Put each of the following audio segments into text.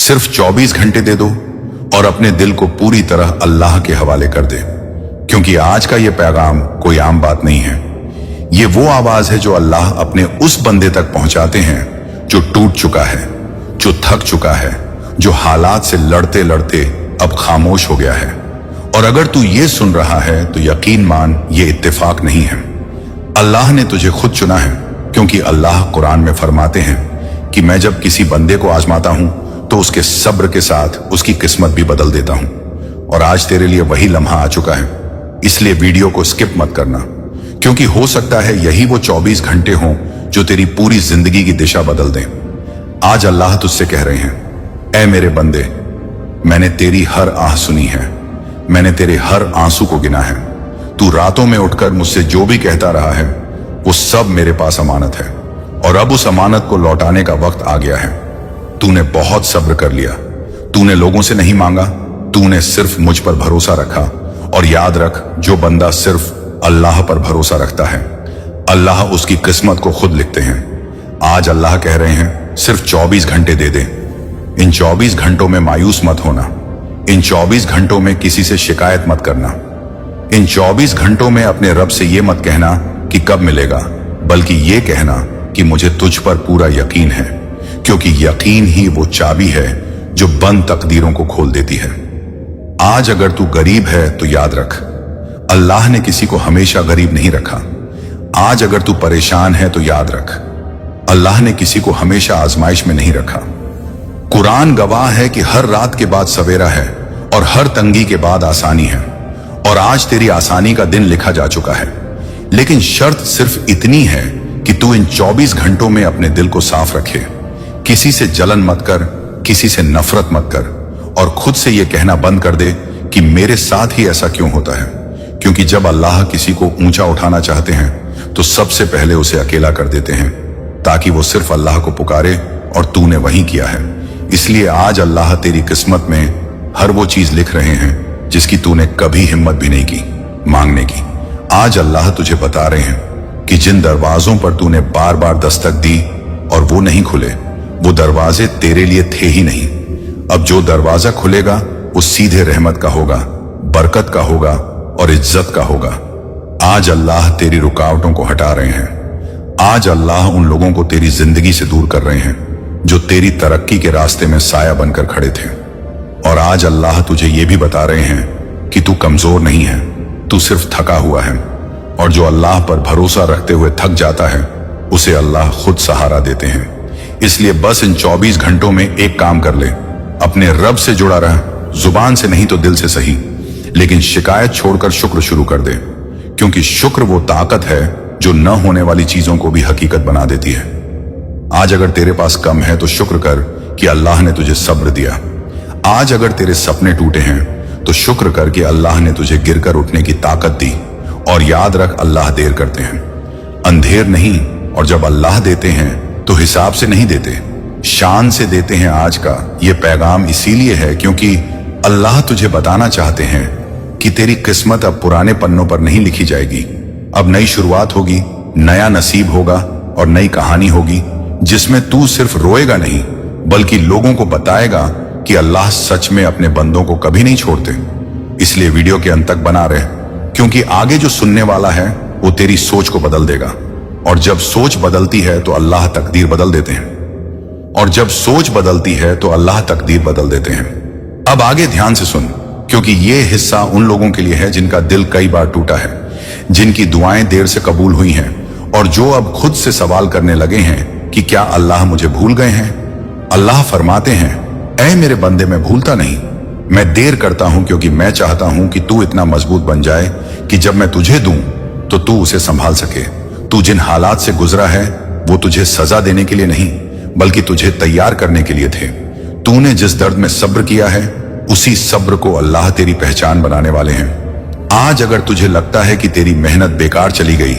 सिर्फ 24 घंटे दे दो और अपने दिल को पूरी तरह अल्लाह के हवाले कर दे, क्योंकि आज का ये पैगाम कोई आम बात नहीं है। ये वो आवाज है जो अल्लाह अपने उस बंदे तक पहुंचाते हैं जो टूट चुका है, जो थक चुका है, जो हालात से लड़ते लड़ते अब खामोश हो गया है। और अगर तू ये सुन रहा है तो यकीन मान ये इत्तेफाक नहीं है। अल्लाह ने तुझे खुद चुना है, क्योंकि अल्लाह कुरान में फरमाते हैं कि मैं जब किसी बंदे को आजमाता हूं तो उसके सब्र के साथ उसकी किस्मत भी बदल देता हूं। और आज तेरे लिए वही लम्हा आ चुका है, इसलिए वीडियो को स्किप मत करना, क्योंकि हो सकता है यही वो 24 घंटे हों जो तेरी पूरी जिंदगी की दिशा बदल दें। आज अल्लाह तुझसे कह रहे हैं, ऐ मेरे बंदे, मैंने तेरी हर आह सुनी है, मैंने तेरे हर आंसू को गिना है। तू रातों में उठकर मुझसे जो भी कहता रहा है वो सब मेरे पास अमानत है, और अब उस अमानत को लौटाने का वक्त आ गया है। तूने बहुत सब्र कर लिया, तूने लोगों से नहीं मांगा, तूने सिर्फ मुझ पर भरोसा रखा। और याद रख, जो बंदा सिर्फ अल्लाह पर भरोसा रखता है, अल्लाह उसकी किस्मत को खुद लिखते हैं। आज अल्लाह कह रहे हैं, सिर्फ 24 घंटे दे दे। इन 24 घंटों में मायूस मत होना, इन 24 घंटों में किसी से शिकायत मत करना, इन 24 घंटों में अपने रब से ये मत कहना कि कब मिलेगा, बल्कि ये कहना कि मुझे तुझ पर पूरा यकीन है, क्योंकि यकीन ही वो चाबी है जो बंद तकदीरों को खोल देती है। आज अगर तू गरीब है तो याद रख, अल्लाह ने किसी को हमेशा गरीब नहीं रखा। आज अगर तू परेशान है तो याद रख, अल्लाह ने किसी को हमेशा आजमाइश में नहीं रखा। कुरान गवाह है कि हर रात के बाद सवेरा है और हर तंगी के बाद आसानी है। और आज तेरी आसानी का दिन लिखा जा चुका है, लेकिन शर्त सिर्फ इतनी है कि तू इन 24 घंटों में अपने दिल को साफ रखे। किसी से जलन मत कर, किसी से नफरत मत कर, और खुद से यह कहना बंद कर दे कि मेरे साथ ही ऐसा क्यों होता है। क्योंकि जब अल्लाह किसी को ऊंचा उठाना चाहते हैं तो सबसे पहले उसे अकेला कर देते हैं, ताकि वो सिर्फ अल्लाह को पुकारे, और तूने वही किया है। इसलिए आज अल्लाह तेरी किस्मत में हर वो चीज लिख रहे हैं जिसकी तूने कभी हिम्मत भी नहीं की मांगने की। आज अल्लाह तुझे बता रहे हैं कि जिन दरवाजों पर तूने बार बार दस्तक दी और वो नहीं खुले, वो दरवाजे तेरे लिए थे ही नहीं। अब जो दरवाजा खुलेगा वो सीधे रहमत का होगा, बरकत का होगा और इज्जत का होगा। आज अल्लाह तेरी रुकावटों को हटा रहे हैं। आज अल्लाह उन लोगों को तेरी जिंदगी से दूर कर रहे हैं जो तेरी तरक्की के रास्ते में साया बनकर खड़े थे। और आज अल्लाह तुझे ये भी बता रहे हैं कि तू कमजोर नहीं है, तू सिर्फ थका हुआ है। और जो अल्लाह पर भरोसा रखते हुए थक जाता है उसे अल्लाह खुद सहारा देते हैं। इसलिए बस इन 24 घंटों में एक काम कर ले, अपने रब से जुड़ा रह, जुबान से नहीं तो दिल से सही, लेकिन शिकायत छोड़कर शुक्र शुरू कर दे, क्योंकि शुक्र वो ताकत है जो न होने वाली चीजों को भी हकीकत बना देती है। आज अगर तेरे पास कम है तो शुक्र कर कि अल्लाह ने तुझे सब्र दिया। आज अगर तेरे सपने टूटे हैं तो शुक्र कर कि अल्लाह ने तुझे गिरकर उठने की ताकत दी। और याद रख, अल्लाह देर करते हैं, अंधेर नहीं। और जब अल्लाह देते हैं तो हिसाब से नहीं देते, शान से देते हैं। आज का ये पैगाम इसीलिए है क्योंकि अल्लाह तुझे बताना चाहते हैं कि तेरी किस्मत अब पुराने पन्नों पर नहीं लिखी जाएगी। अब नई शुरुआत होगी, नया नसीब होगा और नई कहानी होगी, जिसमें तू सिर्फ रोएगा नहीं बल्कि लोगों को बताएगा कि अल्लाह सच में अपने बंदों को कभी नहीं छोड़ते। इसलिए वीडियो के अंत तक बना रहे, क्योंकि आगे जो सुनने वाला है वो तेरी सोच को बदल देगा। और जब सोच बदलती है तो अल्लाह तकदीर बदल देते हैं, और जब सोच बदलती है तो अल्लाह तकदीर बदल देते हैं। अब आगे ध्यान से सुन, क्योंकि ये हिस्सा उन लोगों के लिए है जिनका दिल कई बार टूटा है, जिनकी दुआएं देर से कबूल हुई हैं, और जो अब खुद से सवाल करने लगे हैं कि क्या अल्लाह मुझे भूल गए हैं। अल्लाह फरमाते हैं, ऐ मेरे बंदे, मैं भूलता नहीं, मैं देर करता हूं क्योंकि मैं चाहता हूं कि तू इतना मजबूत बन जाए कि जब मैं तुझे दूं तो तू उसे संभाल सके। तू जिन हालात से गुजरा है वो तुझे सजा देने के लिए नहीं बल्कि तुझे तैयार करने के लिए थे। तूने जिस दर्द में सब्र किया है उसी सब्र को अल्लाह तेरी पहचान बनाने वाले हैं। आज अगर तुझे लगता है कि तेरी मेहनत बेकार चली गई,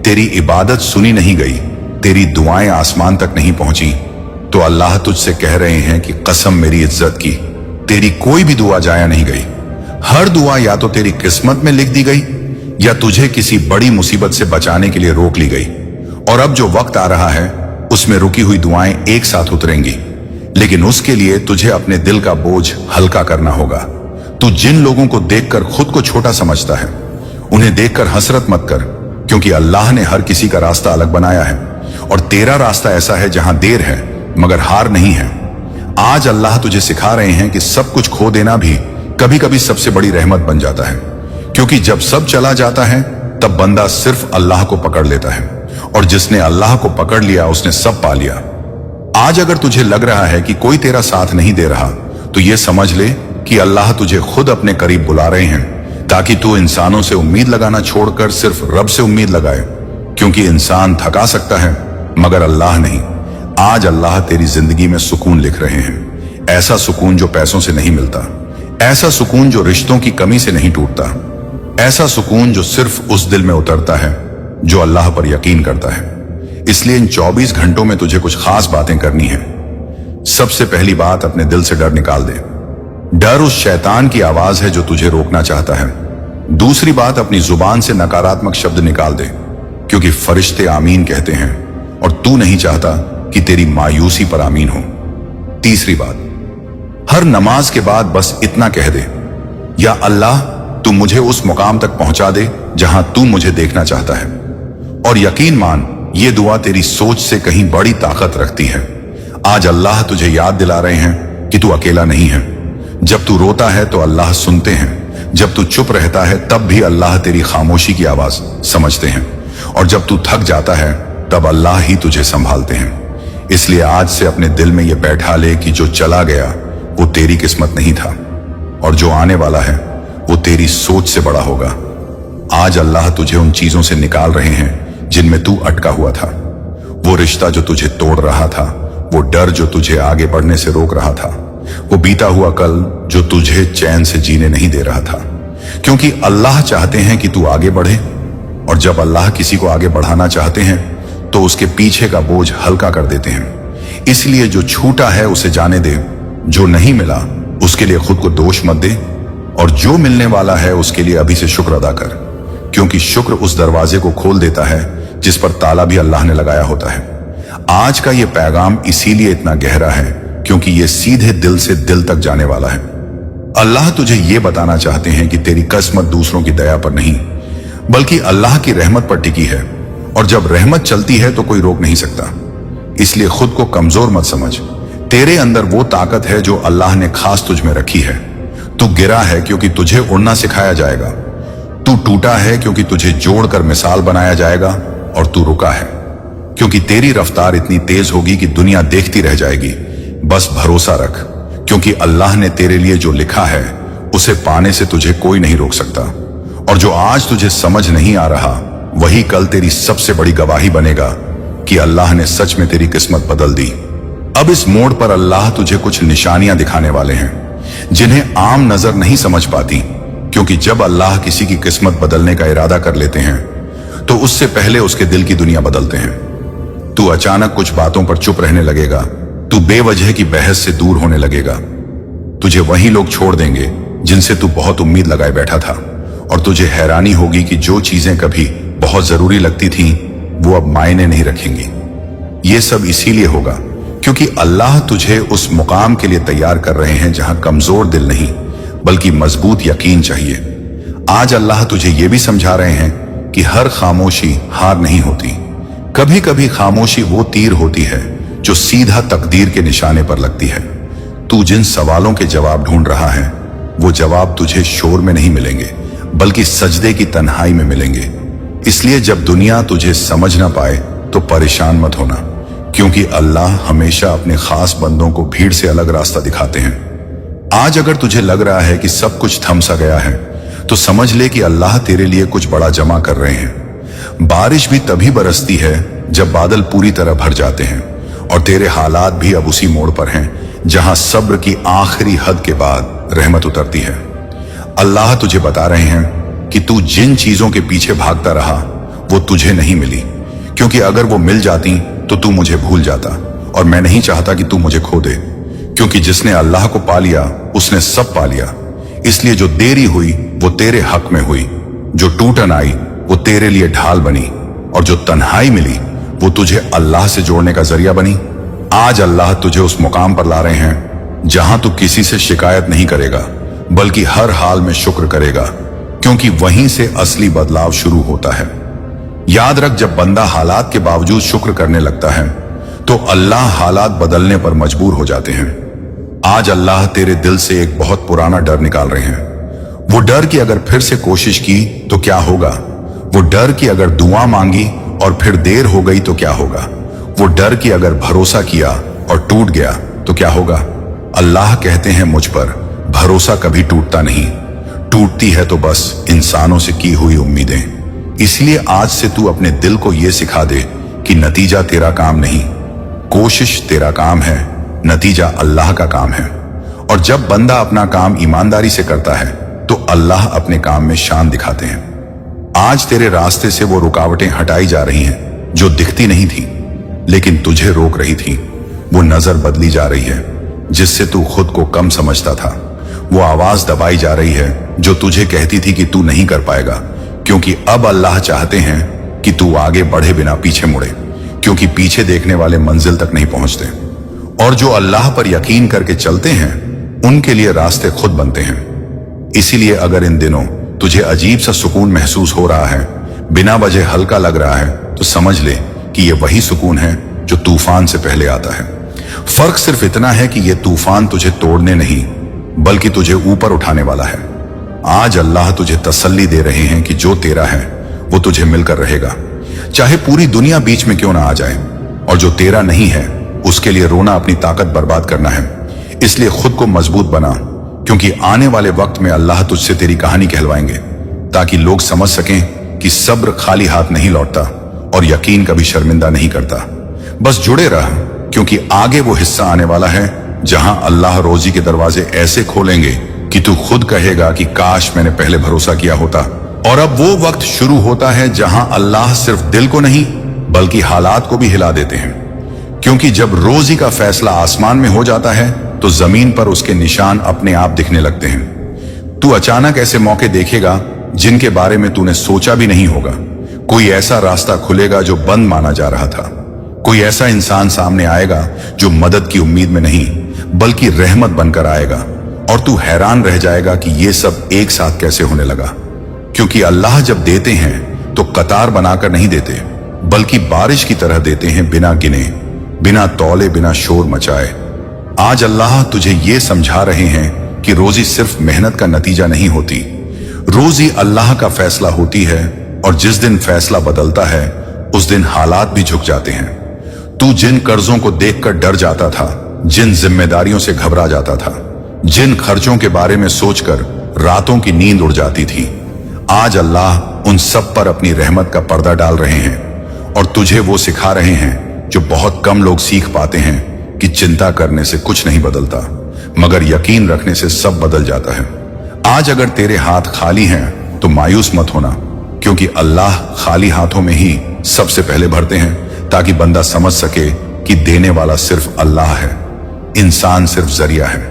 तेरी इबादत सुनी नहीं गई, तेरी दुआएं आसमान तक नहीं पहुंची, तो अल्लाह तुझसे कह रहे हैं कि कसम मेरी इज्जत की, तेरी कोई भी दुआ जाया नहीं गई। हर दुआ या तो तेरी किस्मत में लिख दी गई या तुझे किसी बड़ी मुसीबत से बचाने के लिए रोक ली गई। और अब जो वक्त आ रहा है उसमें रुकी हुई दुआएं एक साथ उतरेंगी। लेकिन उसके लिए तुझे अपने दिल का बोझ हल्का करना होगा। तू जिन लोगों को देखकर खुद को छोटा समझता है, उन्हें देखकर हसरत मत कर, क्योंकि अल्लाह ने हर किसी का रास्ता अलग बनाया है और तेरा रास्ता ऐसा है जहां देर है मगर हार नहीं है। आज अल्लाह तुझे सिखा रहे हैं कि सब कुछ खो देना भी कभी कभी सबसे बड़ी रहमत बन जाता है, क्योंकि जब सब चला जाता है तब बंदा सिर्फ अल्लाह को पकड़ लेता है, और जिसने अल्लाह को पकड़ लिया उसने सब पा लिया। आज अगर तुझे लग रहा है कि कोई तेरा साथ नहीं दे रहा, तो यह समझ ले कि अल्लाह तुझे खुद अपने करीब बुला रहे हैं, ताकि तू इंसानों से उम्मीद लगाना छोड़कर सिर्फ रब से उम्मीद लगाए, क्योंकि इंसान थका सकता है मगर अल्लाह नहीं। आज अल्लाह तेरी जिंदगी में सुकून लिख रहे हैं, ऐसा सुकून जो पैसों से नहीं मिलता, ऐसा सुकून जो रिश्तों की कमी से नहीं टूटता, ऐसा सुकून जो सिर्फ उस दिल में उतरता है जो अल्लाह पर यकीन करता है। इसलिए इन 24 घंटों में तुझे कुछ खास बातें करनी है। सबसे पहली बात, अपने दिल से डर निकाल दे। डर उस शैतान की आवाज है जो तुझे रोकना चाहता है। दूसरी बात, अपनी जुबान से नकारात्मक शब्द निकाल दे, क्योंकि फरिश्ते आमीन कहते हैं और तू नहीं चाहता कि तेरी मायूसी पर आमीन हो। तीसरी बात, हर नमाज के बाद बस इतना कह दे, या अल्लाह तू मुझे उस मुकाम तक पहुंचा दे जहां तू मुझे देखना चाहता है। और यकीन मान, ये दुआ तेरी सोच से कहीं बड़ी ताकत रखती है। आज अल्लाह तुझे याद दिला रहे हैं कि तू अकेला नहीं है। जब तू रोता है तो अल्लाह सुनते हैं, जब तू चुप रहता है तब भी अल्लाह तेरी खामोशी की आवाज समझते हैं, और जब तू थक जाता है तब अल्लाह ही तुझे संभालते हैं। इसलिए आज से अपने दिल में यह बैठा ले कि जो चला गया वो तेरी किस्मत नहीं था, और जो आने वाला है वो तेरी सोच से बड़ा होगा। आज अल्लाह तुझे उन चीजों से निकाल रहे हैं जिनमें तू अटका हुआ था, वो रिश्ता जो तुझे तोड़ रहा था, वो डर जो तुझे आगे बढ़ने से रोक रहा था, वो बीता हुआ कल जो तुझे चैन से जीने नहीं दे रहा था। क्योंकि अल्लाह चाहते हैं कि तू आगे बढ़े, और जब अल्लाह किसी को आगे बढ़ाना चाहते हैं तो उसके पीछे का बोझ हल्का कर देते हैं। इसलिए जो छूटा है उसे जाने दे, जो नहीं मिला उसके लिए खुद को दोष मत दे, और जो मिलने वाला है उसके लिए अभी से शुक्र अदा कर, क्योंकि शुक्र उस दरवाजे को खोल देता है जिस पर ताला भी अल्लाह ने लगाया होता है। आज का ये पैगाम इसीलिए इतना गहरा है क्योंकि ये सीधे दिल से दिल तक जाने वाला है। अल्लाह तुझे ये बताना चाहते हैं कि तेरी किस्मत दूसरों की दया पर नहीं बल्कि अल्लाह की रहमत पर टिकी है, और जब रहमत चलती है तो कोई रोक नहीं सकता। इसलिए खुद को कमजोर मत समझ। तेरे अंदर वो ताकत है जो अल्लाह ने खास तुझ में रखी है। तू गिरा है क्योंकि तुझे उड़ना सिखाया जाएगा, तू टूटा है क्योंकि तुझे जोड़कर मिसाल बनाया जाएगा, और तू रुका है क्योंकि तेरी रफ्तार इतनी तेज होगी कि दुनिया देखती रह जाएगी। बस भरोसा रख, क्योंकि अल्लाह ने तेरे लिए जो लिखा है उसे पाने से तुझे कोई नहीं रोक सकता, और जो आज तुझे समझ नहीं आ रहा वही कल तेरी सबसे बड़ी गवाही बनेगा कि अल्लाह ने सच में तेरी किस्मत बदल दी। अब इस मोड़ पर अल्लाह तुझे कुछ निशानियां दिखाने वाले हैं जिन्हें आम नजर नहीं समझ पाती, क्योंकि जब अल्लाह किसी की किस्मत बदलने का इरादा कर लेते हैं तो उससे पहले उसके दिल की दुनिया बदलते हैं। तू अचानक कुछ बातों पर चुप रहने लगेगा, तू बेवजह की बहस से दूर होने लगेगा, तुझे वही लोग छोड़ देंगे जिनसे तू बहुत उम्मीद लगाए बैठा था, और तुझे हैरानी होगी कि जो चीजें कभी बहुत जरूरी लगती थीं वो अब मायने नहीं रखेंगी। ये सब इसीलिए होगा क्योंकि अल्लाह तुझे उस मुकाम के लिए तैयार कर रहे हैं जहां कमजोर दिल नहीं बल्कि मजबूत यकीन चाहिए। आज अल्लाह तुझे ये भी समझा रहे हैं कि हर खामोशी हार नहीं होती। कभी कभी खामोशी वो तीर होती है जो सीधा तकदीर के निशाने पर लगती है। तू जिन सवालों के जवाब ढूंढ रहा है वो जवाब तुझे शोर में नहीं मिलेंगे बल्कि सजदे की तन्हाई में मिलेंगे। इसलिए जब दुनिया तुझे समझ ना पाए तो परेशान मत होना, क्योंकि अल्लाह हमेशा अपने खास बंदों को भीड़ से अलग रास्ता दिखाते हैं। आज अगर तुझे लग रहा है कि सब कुछ थम सा गया है तो समझ ले कि अल्लाह तेरे लिए कुछ बड़ा जमा कर रहे हैं। बारिश भी तभी बरसती है जब बादल पूरी तरह भर जाते हैं, और तेरे हालात भी अब उसी मोड़ पर हैं जहां सब्र की आखिरी हद के बाद रहमत उतरती है। अल्लाह तुझे बता रहे हैं कि तू जिन चीजों के पीछे भागता रहा वो तुझे नहीं मिली, क्योंकि अगर वो मिल जाती तो तू मुझे भूल जाता, और मैं नहीं चाहता कि तू मुझे खो दे, क्योंकि जिसने अल्लाह को पा लिया उसने सब पा लिया। इसलिए जो देरी हुई वो तेरे हक में हुई, जो टूटन आई वो तेरे लिए ढाल बनी, और जो तन्हाई मिली वो तुझे अल्लाह से जोड़ने का जरिया बनी। आज अल्लाह तुझे उस मुकाम पर ला रहे हैं जहां तू किसी से शिकायत नहीं करेगा, बल्कि हर हाल में शुक्र करेगा, क्योंकि वहीं से असली बदलाव शुरू होता है। याद रख, जब बंदा हालात के बावजूद शुक्र करने लगता है तो अल्लाह हालात बदलने पर मजबूर हो जाते हैं। आज अल्लाह तेरे दिल से एक बहुत पुराना डर निकाल रहे हैं। वो डर कि अगर फिर से कोशिश की तो क्या होगा, वो डर कि अगर दुआ मांगी और फिर देर हो गई तो क्या होगा, वो डर कि अगर भरोसा किया और टूट गया तो क्या होगा। अल्लाह कहते हैं मुझ पर भरोसा कभी टूटता नहीं, टूटती है तो बस इंसानों से की हुई उम्मीदें। इसलिए आज से तू अपने दिल को यह सिखा दे कि नतीजा तेरा काम नहीं, कोशिश तेरा काम है, नतीजा अल्लाह का काम है। और जब बंदा अपना काम ईमानदारी से करता है तो अल्लाह अपने काम में शान दिखाते हैं। आज तेरे रास्ते से वो रुकावटें हटाई जा रही हैं जो दिखती नहीं थी लेकिन तुझे रोक रही थी। वो नजर बदली जा रही है जिससे तू खुद को कम समझता था। वो आवाज दबाई जा रही है जो तुझे कहती थी कि तू नहीं कर पाएगा, क्योंकि अब अल्लाह चाहते हैं कि तू आगे बढ़े बिना पीछे मुड़े, क्योंकि पीछे देखने वाले मंजिल तक नहीं पहुंचते। और जो अल्लाह पर यकीन करके चलते हैं उनके लिए रास्ते खुद बनते हैं। इसीलिए अगर इन दिनों तुझे अजीब सा सुकून महसूस हो रहा है, बिना वजह हल्का लग रहा है, तो समझ ले कि ये वही सुकून है जो तूफान से पहले आता है। फर्क सिर्फ इतना है कि ये तूफान तुझे तोड़ने नहीं बल्कि तुझे ऊपर उठाने वाला है। आज अल्लाह तुझे तसल्ली दे रहे हैं कि जो तेरा है वो तुझे मिलकर रहेगा, चाहे पूरी दुनिया बीच में क्यों ना आ जाए। और जो तेरा नहीं है उसके लिए रोना अपनी ताकत बर्बाद करना है। इसलिए खुद को मजबूत बना, क्योंकि आने वाले वक्त में अल्लाह तुझसे तेरी कहानी कहलवाएंगे, ताकि लोग समझ सकें कि सब्र खाली हाथ नहीं लौटता और यकीन कभी शर्मिंदा नहीं करता। बस जुड़े रह, क्योंकि आगे वो हिस्सा आने वाला है जहां अल्लाह रोजी के दरवाजे ऐसे खोलेंगे कि तू खुद कहेगा कि काश मैंने पहले भरोसा किया होता। और अब वो वक्त शुरू होता है जहां अल्लाह सिर्फ दिल को नहीं बल्कि हालात को भी हिला देते हैं, क्योंकि जब रोजी का फैसला आसमान में हो जाता है तो जमीन पर उसके निशान अपने आप दिखने लगते हैं। तू अचानक ऐसे मौके देखेगा जिनके बारे में तूने सोचा भी नहीं होगा। कोई ऐसा रास्ता खुलेगा जो बंद माना जा रहा था। कोई ऐसा इंसान सामने आएगा जो मदद की उम्मीद में नहीं बल्कि रहमत बनकर आएगा, और तू हैरान रह जाएगा कि ये सब एक साथ कैसे होने लगा। क्योंकि अल्लाह जब देते हैं तो कतार बनाकर नहीं देते, बल्कि बारिश की तरह देते हैं, बिना गिने, बिना तौले, बिना शोर मचाए। आज अल्लाह तुझे ये समझा रहे हैं कि रोजी सिर्फ मेहनत का नतीजा नहीं होती, रोजी अल्लाह का फैसला होती है। और जिस दिन फैसला बदलता है उस दिन हालात भी झुक जाते हैं। तू जिन कर्जों को देखकर डर जाता था, जिन जिम्मेदारियों से घबरा जाता था, जिन खर्चों के बारे में सोचकर रातों की नींद उड़ जाती थी, आज अल्लाह उन सब पर अपनी रहमत का पर्दा डाल रहे हैं और तुझे वो सिखा रहे हैं जो बहुत कम लोग सीख पाते हैं, कि चिंता करने से कुछ नहीं बदलता, मगर यकीन रखने से सब बदल जाता है। आज अगर तेरे हाथ खाली हैं तो मायूस मत होना, क्योंकि अल्लाह खाली हाथों में ही सबसे पहले भरते हैं, ताकि बंदा समझ सके कि देने वाला सिर्फ अल्लाह है, इंसान सिर्फ जरिया है।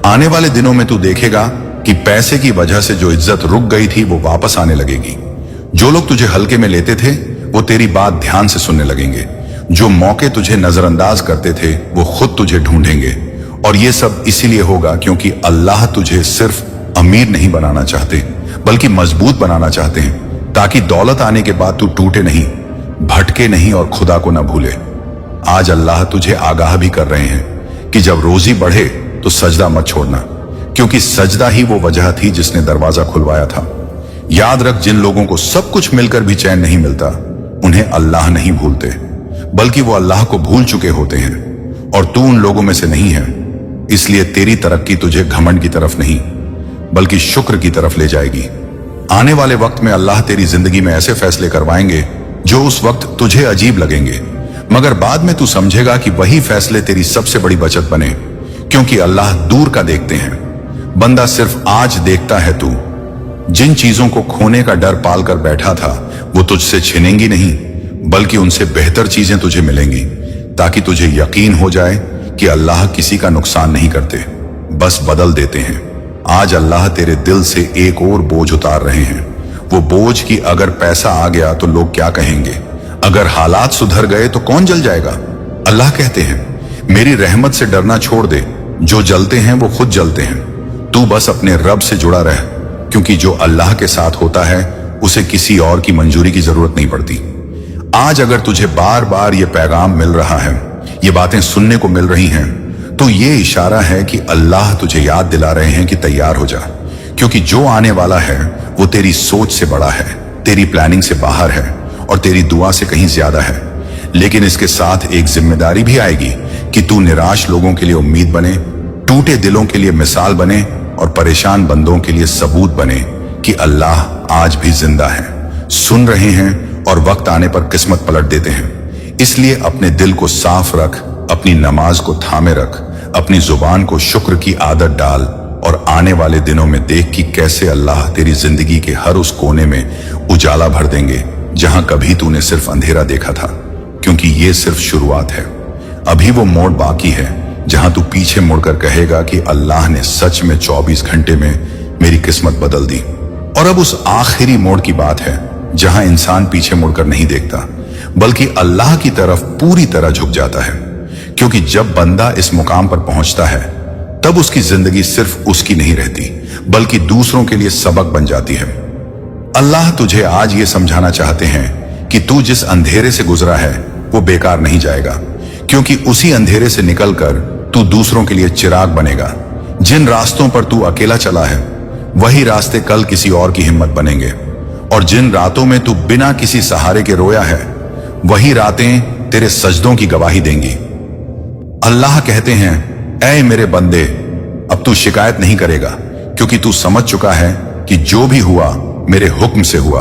आने वाले दिनों में तू देखेगा कि पैसे की वजह से जो इज्जत रुक गई थी वो वापस आने लगेगी। जो लोग तुझे हल्के में लेते थे वो तेरी बात ध्यान से सुनने लगेंगे। जो मौके तुझे नजरअंदाज करते थे वो खुद तुझे ढूंढेंगे। और ये सब इसीलिए होगा क्योंकि अल्लाह तुझे सिर्फ अमीर नहीं बनाना चाहते बल्कि मजबूत बनाना चाहते हैं, ताकि दौलत आने के बाद तू टूटे नहीं, भटके नहीं और खुदा को न भूले। आज अल्लाह तुझे आगाह भी कर रहे हैं कि जब रोजी बढ़े तो सजदा मत छोड़ना, क्योंकि सजदा ही वो वजह थी जिसने दरवाजा खुलवाया था। याद रख, जिन लोगों को सब कुछ मिलकर भी चैन नहीं मिलता उन्हें अल्लाह नहीं भूलते, बल्कि वो अल्लाह को भूल चुके होते हैं। और तू उन लोगों में से नहीं है। इसलिए तेरी तरक्की तुझे घमंड की तरफ नहीं बल्कि शुक्र की तरफ ले जाएगी। आने वाले वक्त में अल्लाह तेरी जिंदगी में ऐसे फैसले करवाएंगे जो उस वक्त तुझे अजीब लगेंगे, मगर बाद में तू समझेगा कि वही फैसले तेरी सबसे बड़ी बचत बने, क्योंकि अल्लाह दूर का देखते हैं, बंदा सिर्फ आज देखता है। तू जिन चीजों को खोने का डर पाल कर बैठा था वो तुझसे छिनेंगी नहीं बल्कि उनसे बेहतर चीजें तुझे मिलेंगी, ताकि तुझे यकीन हो जाए कि अल्लाह किसी का नुकसान नहीं करते, बस बदल देते हैं। आज अल्लाह तेरे दिल से एक और बोझ उतार रहे हैं, वो बोझ कि अगर पैसा आ गया तो लोग क्या कहेंगे, अगर हालात सुधर गए तो कौन जल जाएगा। अल्लाह कहते हैं मेरी रहमत से डरना छोड़ दे। जो जलते हैं वो खुद जलते हैं। तू बस अपने रब से जुड़ा रह, क्योंकि जो अल्लाह के साथ होता है उसे किसी और की मंजूरी की जरूरत नहीं पड़ती। आज अगर तुझे बार बार ये पैगाम मिल रहा है, ये बातें सुनने को मिल रही हैं, तो ये इशारा है कि अल्लाह तुझे याद दिला रहे हैं कि तैयार हो जा, क्योंकि जो आने वाला है वो तेरी सोच से बड़ा है, तेरी प्लानिंग से बाहर है और तेरी दुआ से कहीं ज्यादा है। लेकिन इसके साथ एक जिम्मेदारी भी आएगी कि तू निराश लोगों के लिए उम्मीद बने, टूटे दिलों के लिए मिसाल बने और परेशान बंदों के लिए सबूत बने कि अल्लाह आज भी जिंदा है, सुन रहे हैं और वक्त आने पर किस्मत पलट देते हैं। इसलिए अपने दिल को साफ रख, अपनी नमाज को थामे रख, अपनी जुबान को शुक्र की आदत डाल और आने वाले दिनों में देख कि कैसे अल्लाह तेरी जिंदगी के हर उस कोने में उजाला भर देंगे जहां कभी तूने सिर्फ अंधेरा देखा था। क्योंकि ये सिर्फ शुरुआत है, अभी वो मोड़ बाकी है जहां तू पीछे मुड़कर कहेगा कि अल्लाह ने सच में 24 घंटे में मेरी किस्मत बदल दी। और अब उस आखिरी मोड़ की बात है जहां इंसान पीछे मुड़कर नहीं देखता, बल्कि अल्लाह की तरफ पूरी तरह झुक जाता है। क्योंकि जब बंदा इस मुकाम पर पहुंचता है तब उसकी जिंदगी सिर्फ उसकी नहीं रहती, बल्कि दूसरों के लिए सबक बन जाती है। अल्लाह तुझे आज ये समझाना चाहते हैं कि तू जिस अंधेरे से गुजरा है वो बेकार नहीं जाएगा, क्योंकि उसी अंधेरे से निकलकर तू दूसरों के लिए चिराग बनेगा। जिन रास्तों पर तू अकेला चला है वही रास्ते कल किसी और की हिम्मत बनेंगे, और जिन रातों में तू बिना किसी सहारे के रोया है वही रातें तेरे सजदों की गवाही देंगी। अल्लाह कहते हैं, ऐ मेरे बंदे, अब तू शिकायत नहीं करेगा, क्योंकि तू समझ चुका है कि जो भी हुआ मेरे हुक्म से हुआ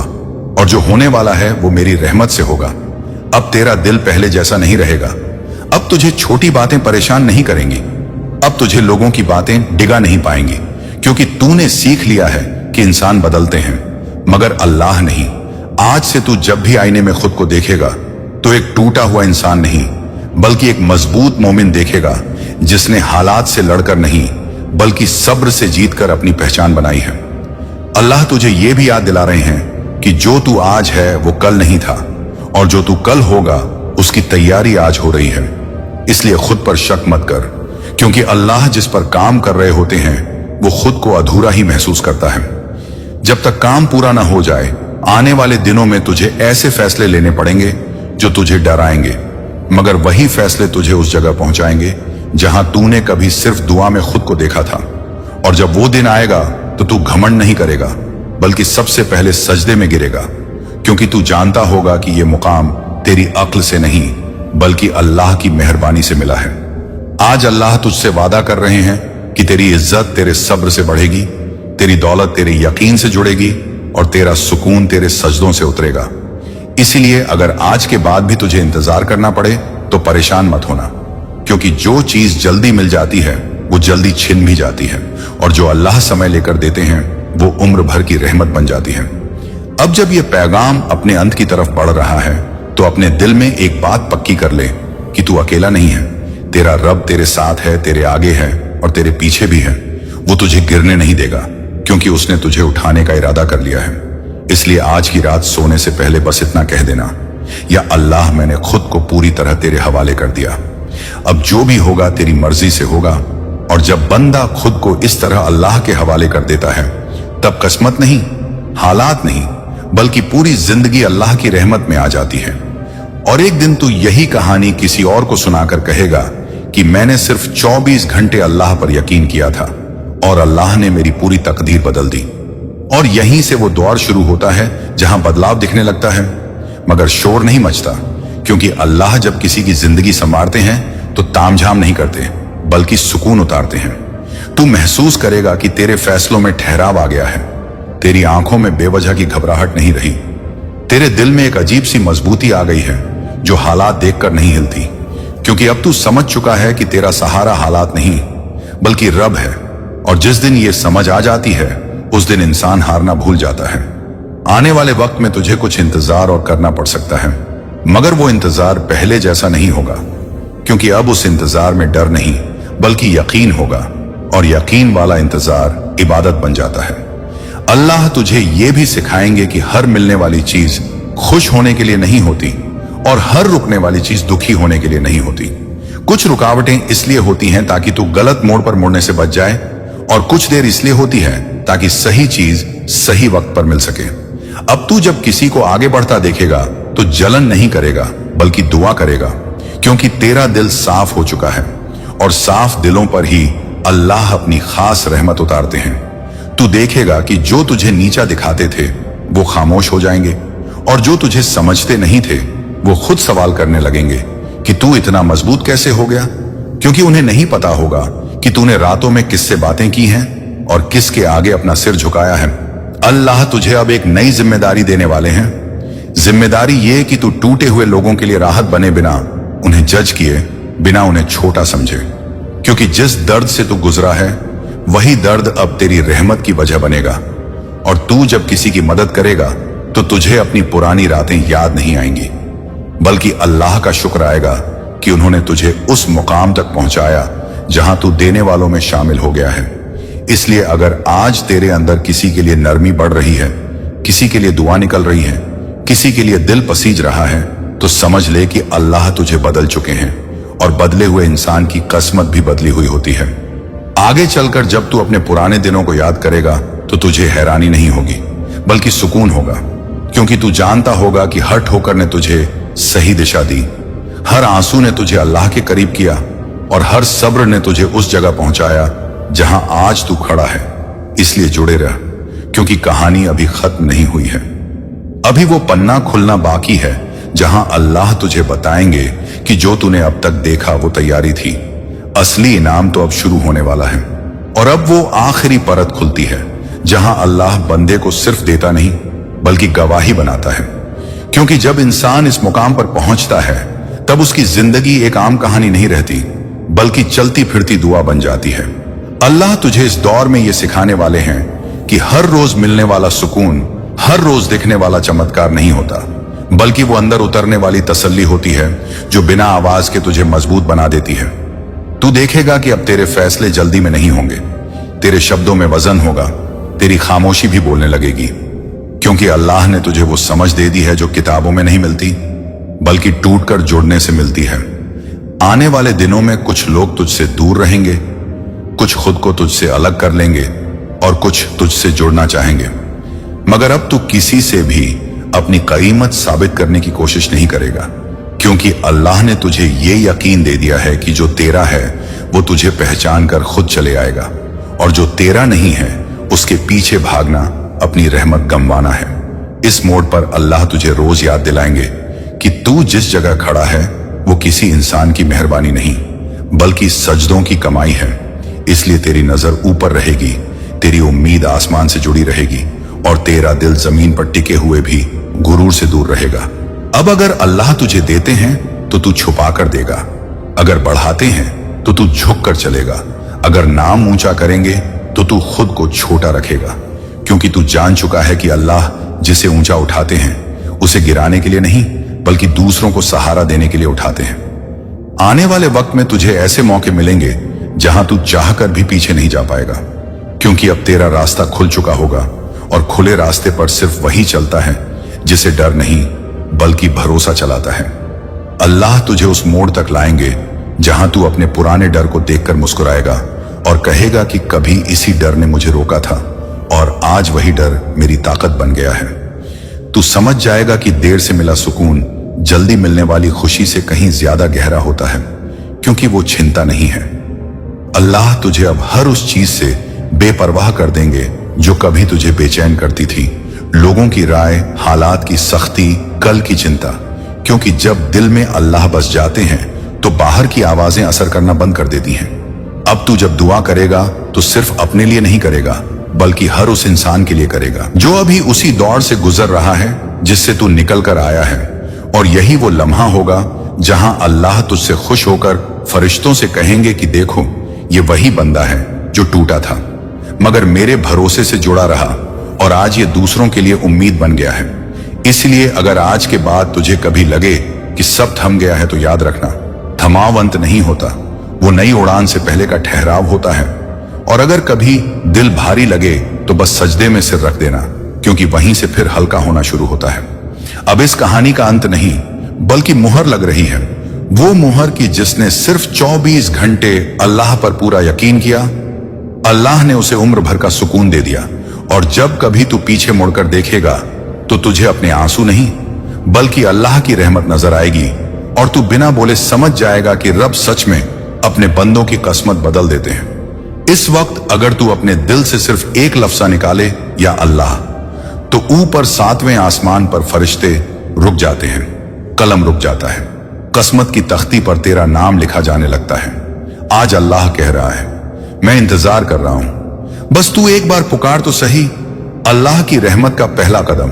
और जो होने वाला है वो मेरी रहमत से होगा। अब तेरा दिल पहले जैसा नहीं रहेगा। अब तुझे छोटी बातें परेशान नहीं करेंगी। अब तुझे लोगों की बातें डिगा नहीं पाएंगी, क्योंकि तूने सीख लिया है कि इंसान बदलते हैं मगर अल्लाह नहीं। आज से तू जब भी आईने में खुद को देखेगा तो एक टूटा हुआ इंसान नहीं, बल्कि एक मजबूत मोमिन देखेगा जिसने हालात से लड़कर नहीं बल्कि सब्र से जीतकर अपनी पहचान बनाई है। अल्लाह तुझे ये भी याद दिला रहे हैं कि जो तू आज है वो कल नहीं था, और जो तू कल होगा उसकी तैयारी आज हो रही है। इसलिए खुद पर शक मत कर, क्योंकि अल्लाह जिस पर काम कर रहे होते हैं वो खुद को अधूरा ही महसूस करता है। जब तक काम पूरा ना हो जाए, आने वाले दिनों में तुझे ऐसे फैसले लेने पड़ेंगे जो तुझे डराएंगे, मगर वही फैसले तुझे उस जगह पहुंचाएंगे जहां तूने कभी सिर्फ दुआ में खुद को देखा था। और जब वो दिन आएगा तो तू घमंड नहीं करेगा, बल्कि सबसे पहले सजदे में गिरेगा, क्योंकि तू जानता होगा कि ये मुकाम तेरी अक्ल से नहीं बल्कि अल्लाह की मेहरबानी से मिला है। आज अल्लाह तुझसे वादा कर रहे हैं कि तेरी इज्जत तेरे सब्र से बढ़ेगी, तेरी दौलत तेरे यकीन से जुड़ेगी और तेरा सुकून तेरे सजदों से उतरेगा। इसीलिए अगर आज के बाद भी तुझे इंतजार करना पड़े तो परेशान मत होना, क्योंकि जो चीज जल्दी मिल जाती है वो जल्दी छिन भी जाती है, और जो अल्लाह समय लेकर देते हैं वो उम्र भर की रहमत बन जाती है। अब जब ये पैगाम अपने अंत की तरफ बढ़ रहा है तो अपने दिल में एक बात पक्की कर ले कि तू अकेला नहीं है। तेरा रब तेरे साथ है, तेरे आगे है और तेरे पीछे भी है। वो तुझे गिरने नहीं देगा, क्योंकि उसने तुझे उठाने का इरादा कर लिया है। इसलिए आज की रात सोने से पहले बस इतना कह देना, या अल्लाह मैंने खुद को पूरी तरह तेरे हवाले कर दिया, अब जो भी होगा तेरी मर्जी से होगा। और जब बंदा खुद को इस तरह अल्लाह के हवाले कर देता है तब किस्मत नहीं, हालात नहीं, बल्कि पूरी जिंदगी अल्लाह की रहमत में आ जाती है। और एक दिन तू यही कहानी किसी और को सुनाकर कहेगा कि मैंने सिर्फ 24 घंटे अल्लाह पर यकीन किया था और अल्लाह ने मेरी पूरी तकदीर बदल दी। और यहीं से वो दौर शुरू होता है जहां बदलाव दिखने लगता है, मगर शोर नहीं मचता, क्योंकि अल्लाह जब किसी की जिंदगी संवारते हैं तो तामझाम नहीं करते बल्कि सुकून उतारते हैं। तू महसूस करेगा कि तेरे फैसलों में ठहराव आ गया है, तेरी आंखों में बेवजह की घबराहट नहीं रही, तेरे दिल में एक अजीब सी मजबूती आ गई है जो हालात देखकर नहीं हिलती, क्योंकि अब तू समझ चुका है कि तेरा सहारा हालात नहीं बल्कि रब है। और जिस दिन ये समझ आ जाती है उस दिन इंसान हारना भूल जाता है। आने वाले वक्त में तुझे कुछ इंतजार और करना पड़ सकता है, मगर वो इंतजार पहले जैसा नहीं होगा, क्योंकि अब उस इंतजार में डर नहीं बल्कि यकीन होगा, और यकीन वाला इंतजार इबादत बन जाता है। अल्लाह तुझे ये भी सिखाएंगे कि हर मिलने वाली चीज खुश होने के लिए नहीं होती और हर रुकने वाली चीज दुखी होने के लिए नहीं होती। कुछ रुकावटें इसलिए होती हैं ताकि तू गलत मोड़ पर मुड़ने से बच जाए, और कुछ देर इसलिए होती है ताकि सही चीज सही वक्त पर मिल सके। अब तू जब किसी को आगे बढ़ता देखेगा तो जलन नहीं करेगा बल्कि दुआ करेगा, क्योंकि तेरा दिल साफ हो चुका है, और साफ दिलों पर ही अल्लाह अपनी खास रहमत उतारते हैं। तू देखेगा कि जो तुझे नीचा दिखाते थे वो खामोश हो जाएंगे, और जो तुझे समझते नहीं थे वो खुद सवाल करने लगेंगे कि तू इतना मजबूत कैसे हो गया, क्योंकि उन्हें नहीं पता होगा कि तूने रातों में किससे बातें की हैं और किसके आगे अपना सिर झुकाया है। अल्लाह तुझे अब एक नई जिम्मेदारी देने वाले हैं। जिम्मेदारी ये कि तू टूटे हुए लोगों के लिए राहत बने बिना उन्हें जज किए, बिना उन्हें छोटा समझे, क्योंकि जिस दर्द से तू गुजरा है वही दर्द अब तेरी रहमत की वजह बनेगा। और तू जब किसी की मदद करेगा तो तुझे अपनी पुरानी रातें याद नहीं आएंगी, बल्कि अल्लाह का शुक्र आएगा कि उन्होंने तुझे उस मुकाम तक पहुंचाया जहां तू देने वालों में शामिल हो गया है। इसलिए अगर आज तेरे अंदर किसी के लिए नरमी बढ़ रही है, किसी के लिए दुआ निकल रही है, किसी के लिए दिल पसीज रहा है, तो समझ ले कि अल्लाह तुझे बदल चुके हैं, और बदले हुए इंसान की किस्मत भी बदली हुई होती है। आगे चलकर जब तू अपने पुराने दिनों को याद करेगा तो तुझे हैरानी नहीं होगी बल्कि सुकून होगा, क्योंकि तू जानता होगा कि हर ठोकर ने तुझे सही दिशा दी, हर आंसू ने तुझे अल्लाह के करीब किया, और हर सब्र ने तुझे उस जगह पहुंचाया जहां आज तू खड़ा है। इसलिए जुड़े रह, क्योंकि कहानी अभी खत्म नहीं हुई है। अभी वो पन्ना खुलना बाकी है जहां अल्लाह तुझे बताएंगे कि जो तूने अब तक देखा वो तैयारी थी, असली इनाम तो अब शुरू होने वाला है। और अब वो आखिरी परत खुलती है जहां अल्लाह बंदे को सिर्फ देता नहीं बल्कि गवाही बनाता है, क्योंकि जब इंसान इस मुकाम पर पहुंचता है तब उसकी जिंदगी एक आम कहानी नहीं रहती बल्कि चलती फिरती दुआ बन जाती है। अल्लाह तुझे इस दौर में ये सिखाने वाले हैं कि हर रोज मिलने वाला सुकून, हर रोज दिखने वाला चमत्कार नहीं होता, बल्कि वो अंदर उतरने वाली तसल्ली होती है जो बिना आवाज के तुझे मजबूत बना देती है। तू देखेगा कि अब तेरे फैसले जल्दी में नहीं होंगे, तेरे शब्दों में वजन होगा, तेरी खामोशी भी बोलने लगेगी, क्योंकि अल्लाह ने तुझे वो समझ दे दी है जो किताबों में नहीं मिलती बल्कि टूटकर जुड़ने से मिलती है। आने वाले दिनों में कुछ लोग तुझसे दूर रहेंगे, कुछ खुद को तुझसे अलग कर लेंगे, और कुछ तुझसे जुड़ना चाहेंगे, मगर अब तू किसी से भी अपनी कीमत साबित करने की कोशिश नहीं करेगा, क्योंकि अल्लाह ने तुझे ये यकीन दे दिया है कि जो तेरा है वो तुझे पहचान कर खुद चले आएगा, और जो तेरा नहीं है उसके पीछे भागना अपनी रहमत गंवाना है। इस मोड़ पर अल्लाह तुझे रोज याद दिलाएंगे कि तू जिस जगह खड़ा है वो किसी इंसान की मेहरबानी नहीं बल्कि सजदों की कमाई है। इसलिए तेरी नजर ऊपर रहेगी, तेरी उम्मीद आसमान से जुड़ी रहेगी, और तेरा दिल जमीन पर टिके हुए भी गुरूर से दूर रहेगा। अब अगर अल्लाह तुझे देते हैं तो तू छुपा कर देगा, अगर बढ़ाते हैं तो तू झुक कर चलेगा, अगर नाम ऊंचा करेंगे तो तू खुद को छोटा रखेगा, क्योंकि तू जान चुका है कि अल्लाह जिसे ऊंचा उठाते हैं उसे गिराने के लिए नहीं बल्कि दूसरों को सहारा देने के लिए उठाते हैं। आने वाले वक्त में तुझे ऐसे मौके मिलेंगे जहां तू चाहकर भी पीछे नहीं जा पाएगा, क्योंकि अब तेरा रास्ता खुल चुका होगा, और खुले रास्ते पर सिर्फ वही चलता है जिसे डर नहीं बल्कि भरोसा चलाता है। अल्लाह तुझे उस मोड़ तक लाएंगे जहां तू अपने पुराने डर को देखकर मुस्कुराएगा और कहेगा कि कभी इसी डर ने मुझे रोका था, और आज वही डर मेरी ताकत बन गया है। तू समझ जाएगा कि देर से मिला सुकून जल्दी मिलने वाली खुशी से कहीं ज्यादा गहरा होता है, क्योंकि वो छिनता नहीं है। अल्लाह तुझे अब हर उस चीज से बेपरवाह कर देंगे जो कभी तुझे बेचैन करती थी, लोगों की राय, हालात की सख्ती, कल की चिंता, क्योंकि जब दिल में अल्लाह बस जाते हैं तो बाहर की आवाजें असर करना बंद कर देती हैं। अब तू जब दुआ करेगा तो सिर्फ अपने लिए नहीं करेगा बल्कि हर उस इंसान के लिए करेगा जो अभी उसी दौर से गुजर रहा है जिससे तू निकल कर आया है। और यही वो लम्हा होगा जहां अल्लाह तुझसे खुश होकर फरिश्तों से कहेंगे कि देखो ये वही बंदा है जो टूटा था मगर मेरे भरोसे से जुड़ा रहा, और आज ये दूसरों के लिए उम्मीद बन गया है। इसलिए अगर आज के बाद तुझे कभी लगे कि सब थम गया है तो याद रखना, थमाव अंत नहीं होता, वो नई उड़ान से पहले का ठहराव होता है। और अगर कभी दिल भारी लगे तो बस सजदे में सिर रख देना, क्योंकि वहीं से फिर हल्का होना शुरू होता है। अब इस कहानी का अंत नहीं बल्कि मुहर लग रही है, वो मुहर की जिसने सिर्फ 24 घंटे अल्लाह पर पूरा यकीन किया, अल्लाह ने उसे उम्र भर का सुकून दे दिया। और जब कभी तू पीछे मुड़कर देखेगा तो तुझे अपने आंसू नहीं बल्कि अल्लाह की रहमत नजर आएगी, और तू बिना बोले समझ जाएगा कि रब सच में अपने बंदों की किस्मत बदल देते हैं। इस वक्त अगर तू अपने दिल से सिर्फ एक लफ्जा निकाले, या अल्लाह, तो ऊपर 7वें आसमान पर फरिश्ते रुक जाते हैं, कलम रुक जाता है, किस्मत की तख्ती पर तेरा नाम लिखा जाने लगता है। आज अल्लाह कह रहा है, मैं इंतजार कर रहा हूं, बस तू एक बार पुकार तो सही। अल्लाह की रहमत का पहला कदम